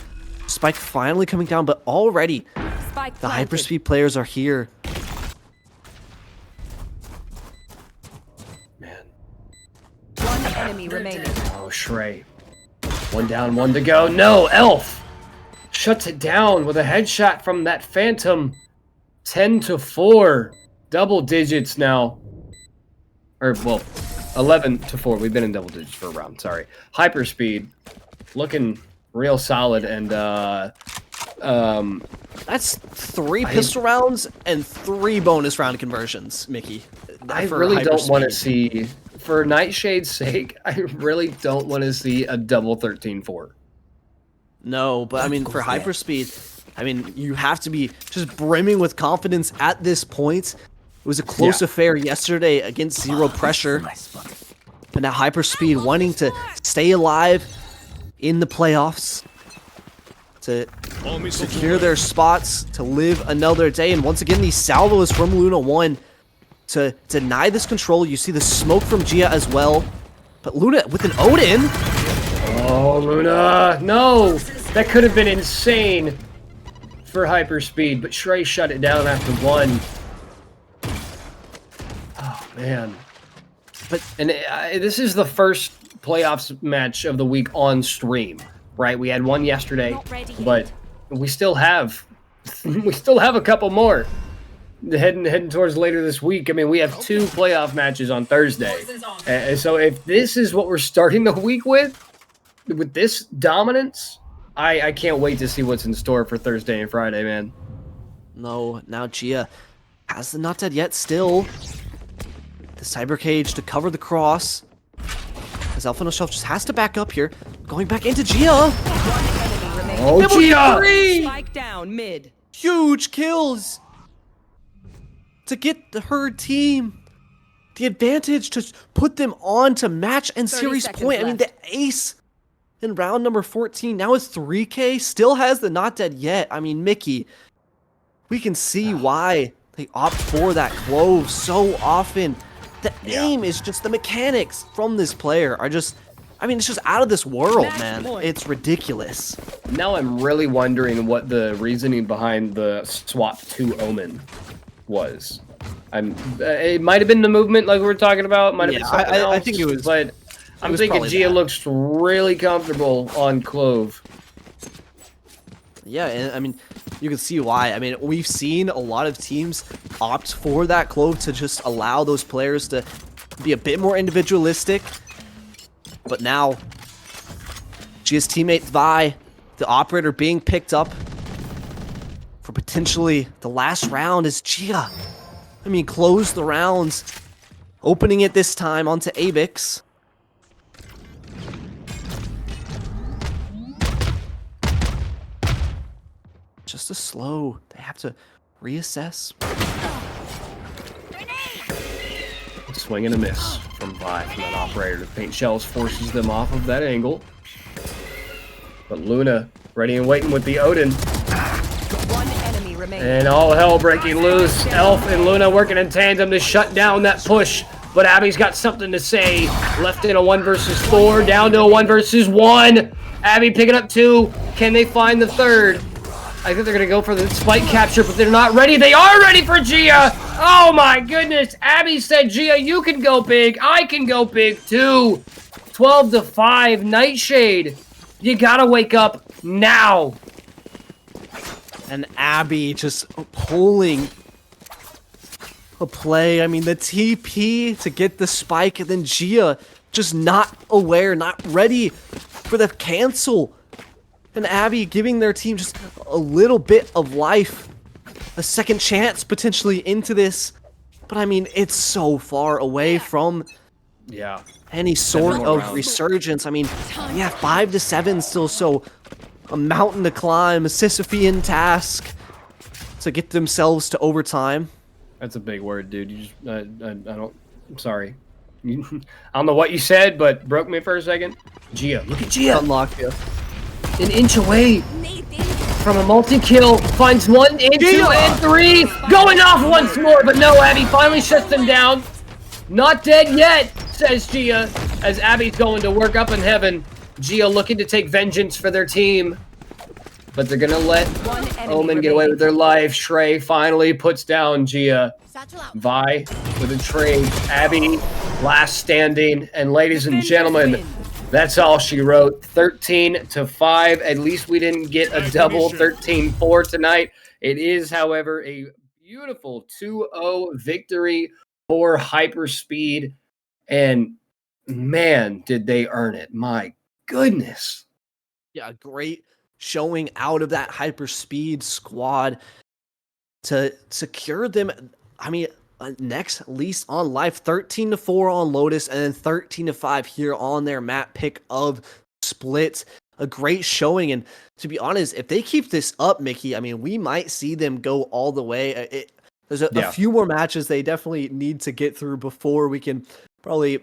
Spike finally coming down, but already the Hyperspeed players are here. Man. 1 enemy remaining. Oh, Shrey. 1 down, 1 to go. No, Elf shuts it down with a headshot from that Phantom. 10-4. Double digits now. Or, well, 11-4. We've been in double digits for a round. Sorry. Hyperspeed looking real solid. And, that's 3 pistol rounds and 3 bonus round conversions, Mickey. I really don't want to see, for Nightshade's sake, I really don't want to see a double 13-4. No, but I mean, for Hyperspeed, I mean, you have to be just brimming with confidence at this point. It was a close affair yesterday against Zero Pressure. But now Hyperspeed wanting to stay alive in the playoffs, to secure their spots, to live another day. And once again, these salvos from Luna 1 to deny this control. You see the smoke from Gia as well. But Luna with an Odin. Oh, Luna. No. That could have been insane for Hyperspeed, but Shrey shut it down after 1. Oh, man. And this is the first playoffs match of the week on stream, right? We had 1 yesterday, but we still have a couple more heading towards later this week. I mean, we have 2 playoff matches on Thursday. So if this is what we're starting the week with this dominance, I can't wait to see what's in store for Thursday and Friday, man. No, now Gia has the not dead yet still. The Cyber Cage to cover the cross. As Alpha No Shelf just has to back up here. Going back into Gia. Oh, Gia! 3! Spike down mid. Huge kills to get her team the advantage to put them on to match and series point. I mean, the ace in round number 14 now is 3K, still has the not dead yet. I mean, Mickey, we can see why they opt for that clove so often. The aim is just, the mechanics from this player are just, I mean, it's just out of this world, man. It's ridiculous. Now I'm really wondering what the reasoning behind the swap to Omen was. It might have been the movement like we were talking about. Might have been something else, I think it was. But I'm thinking Gia looks really comfortable on Clove. Yeah, and I mean, you can see why. I mean, we've seen a lot of teams opt for that Clove to just allow those players to be a bit more individualistic. But now, Gia's teammate Vi, the operator being picked up for potentially the last round is Gia. I mean, close the rounds, opening it this time onto Abix. Just a slow. They have to reassess. Swing and a miss from Vi from that operator. The paint shells forces them off of that angle. But Luna ready and waiting with the Odin. One enemy remaining. And all hell breaking loose. Elf and Luna working in tandem to shut down that push but Abby's got something to say. Left in a 1 versus 4, down to a 1 versus 1. Abby picking up 2. Can they find the 3rd? I think they're going to go for the spike capture, but they're not ready. They are ready for Gia. Oh my goodness. Abby said, Gia, you can go big. I can go big too. 12-5. Nightshade, you got to wake up now. And Abby just pulling a play. I mean, the TP to get the spike, and then Gia just not aware, not ready for the cancel. And Abby giving their team just a little bit of life, a second chance potentially into this. But I mean, it's so far away from any sort of resurgence. I mean, yeah, 5-7 still, so a mountain to climb, a Sisyphean task to get themselves to overtime. That's a big word, dude. You just, I don't, I'm sorry. I don't know what you said, but broke me for a second. Gia, look at Gia. Unlock you. An inch away from a multi-kill. Finds 1 and 2 and 3. Going off once more, but no, Abby finally shuts them down. Not dead yet, says Gia, as Abby's going to work up in heaven. Gia looking to take vengeance for their team. But they're going to let Omen get away with their life. Shrey finally puts down Gia. Vi with a trade. Abby last standing. And ladies and gentlemen, that's all she wrote. 13-5. At least we didn't get a double 13-4 tonight. It is, however, a beautiful 2-0 victory for Hyperspeed. And man, did they earn it. My goodness. Yeah, great showing out of that Hyperspeed squad to secure them. I mean, next least on life, 13-4 on Lotus, and then 13-5 here on their map pick of Split. A great showing, and to be honest, if they keep this up, Mickey, I mean, we might see them go all the way. There's a few more matches they definitely need to get through before we can probably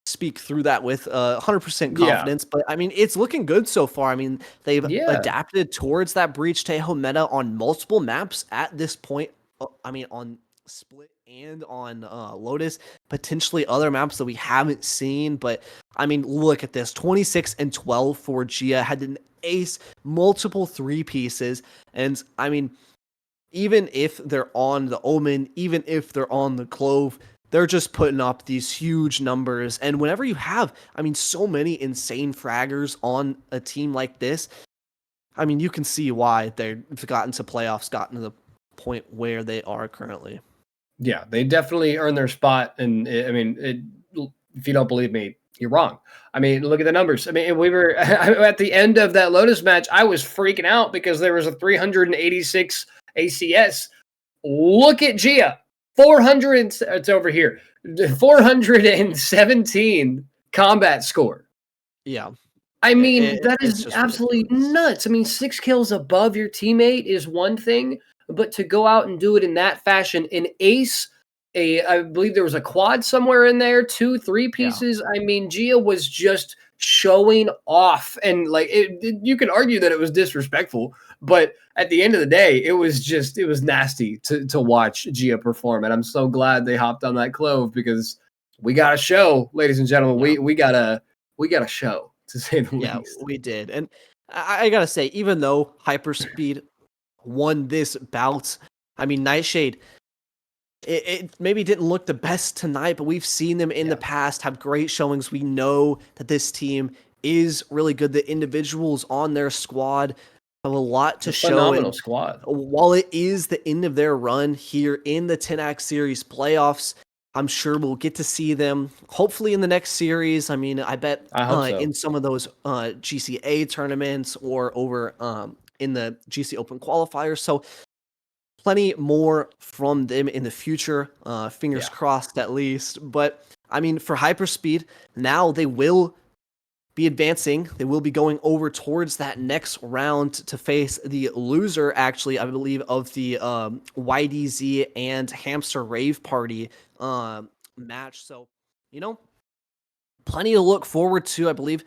speak through that with 100% confidence. But I mean, it's looking good so far. I mean, they've adapted towards that Breach Taeho meta on multiple maps at this point. I mean, on Split and on Lotus, potentially other maps that we haven't seen. But I mean, look at this, 26-12 for Gia, had an ace, multiple 3 pieces. And I mean, even if they're on the Omen, even if they're on the Clove, they're just putting up these huge numbers. And whenever you have, I mean, so many insane fraggers on a team like this, I mean, you can see why they've gotten to playoffs, gotten to the point where they are currently. Yeah, they definitely earned their spot. And I mean, if you don't believe me, you're wrong. I mean, look at the numbers. I mean, we were at the end of that Lotus match, I was freaking out because there was a 386 ACS. Look at Gia. 400, it's over here. 417 combat score. Yeah. I mean, that is absolutely nuts. I mean, 6 kills above your teammate is one thing, but to go out and do it in that fashion, an ace, I believe there was a quad somewhere in there, 2, 3 pieces. Yeah. I mean, Gia was just showing off, and like you can argue that it was disrespectful, but at the end of the day, it was nasty to watch Gia perform. And I'm so glad they hopped on that Clove, because we got a show, ladies and gentlemen. Yeah. We got a show, to say the least. Yeah, we did. And I gotta say, even though Hyperspeed won this bout, I mean, Nightshade, it maybe didn't look the best tonight, but we've seen them in the past have great showings. We know that this team is really good. The individuals on their squad have a lot to show. Phenomenal squad. While it is the end of their run here in the Tenax series playoffs, I'm sure we'll get to see them hopefully in the next series. I mean, I bet so. In some of those GCA tournaments or over in the GC Open qualifiers. So plenty more from them in the future. Fingers crossed, at least. But I mean, for Hyperspeed, now they will be advancing. They will be going over towards that next round to face the loser, actually, I believe, of the YDZ and Hamster Rave Party match. So, you know, plenty to look forward to. I believe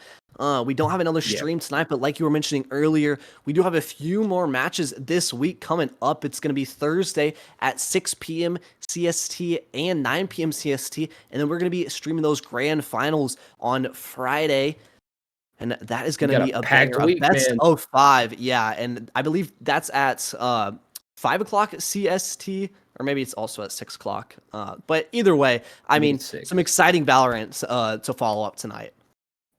We don't have another stream tonight, but like you were mentioning earlier, we do have a few more matches this week coming up. It's going to be Thursday at 6 p.m. CST and 9 p.m. CST, and then we're going to be streaming those grand finals on Friday. And that is going to be a packed banger, week, a best man. of 5. Yeah, and I believe that's at 5 o'clock CST, or maybe it's also at 6 o'clock. But either way, I mean, some exciting Valorant to follow up tonight.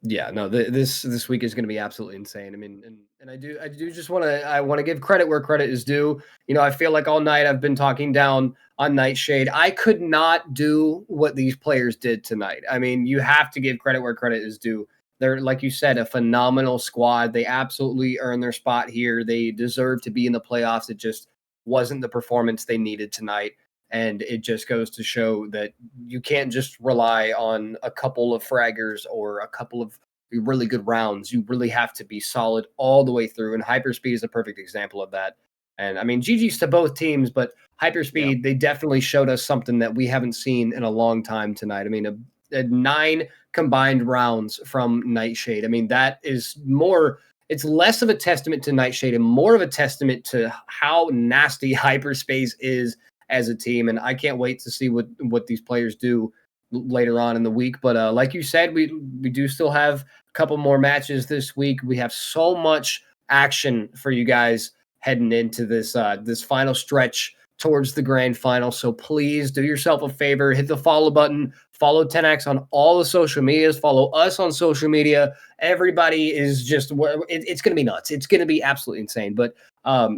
Yeah, no, this week is going to be absolutely insane. I mean, and I do just want to give credit where credit is due. You know, I feel like all night I've been talking down on Nightshade. I could not do what these players did tonight. I mean, you have to give credit where credit is due. They're, like you said, a phenomenal squad. They absolutely earned their spot here. They deserve to be in the playoffs. It just wasn't the performance they needed tonight. And it just goes to show that you can't just rely on a couple of fraggers or a couple of really good rounds. You really have to be solid all the way through. And Hyperspeed is a perfect example of that. And I mean, GG's to both teams, but Hyperspeed, they definitely showed us something that we haven't seen in a long time tonight. I mean, a 9 combined rounds from Nightshade. I mean, that is more, it's less of a testament to Nightshade and more of a testament to how nasty Hyperspace is as a team. And I can't wait to see what these players do later on in the week. But like you said, we do still have a couple more matches this week. We have so much action for you guys heading into this this final stretch towards the grand final. So please do yourself a favor, hit the follow button, follow Tenax on all the social medias, follow us on social media. Everybody is just, it's going to be nuts. It's going to be absolutely insane. But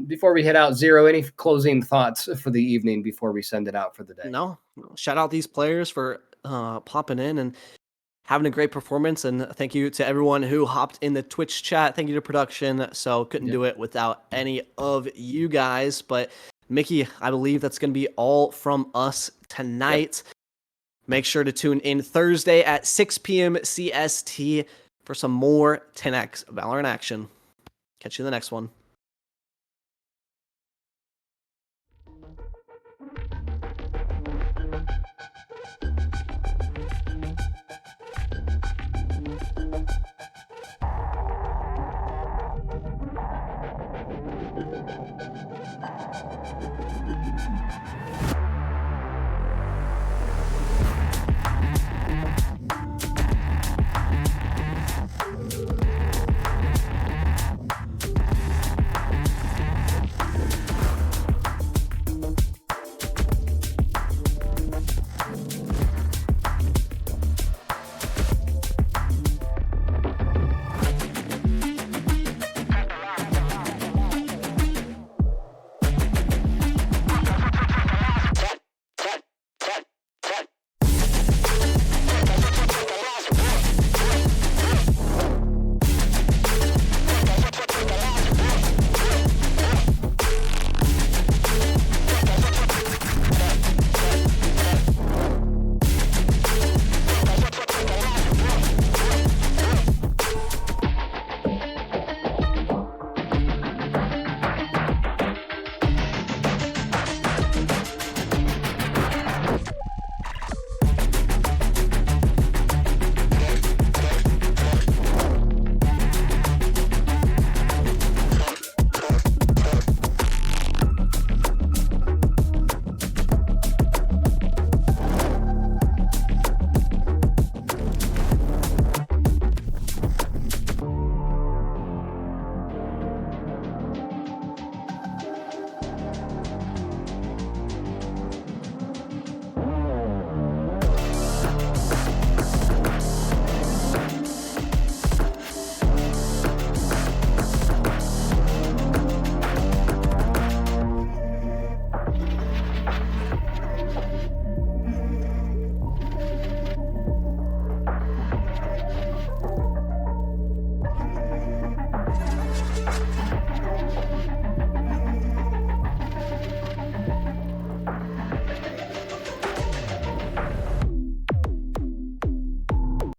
before we head out, Zero, any closing thoughts for the evening before we send it out for the day? No, shout out these players for popping in and having a great performance. And thank you to everyone who hopped in the Twitch chat. Thank you to production. So couldn't do it without any of you guys. But Mickey, I believe that's going to be all from us tonight. Make sure to tune in Thursday at 6 p.m. CST for some more 10x Valorant action. Catch you in the next one.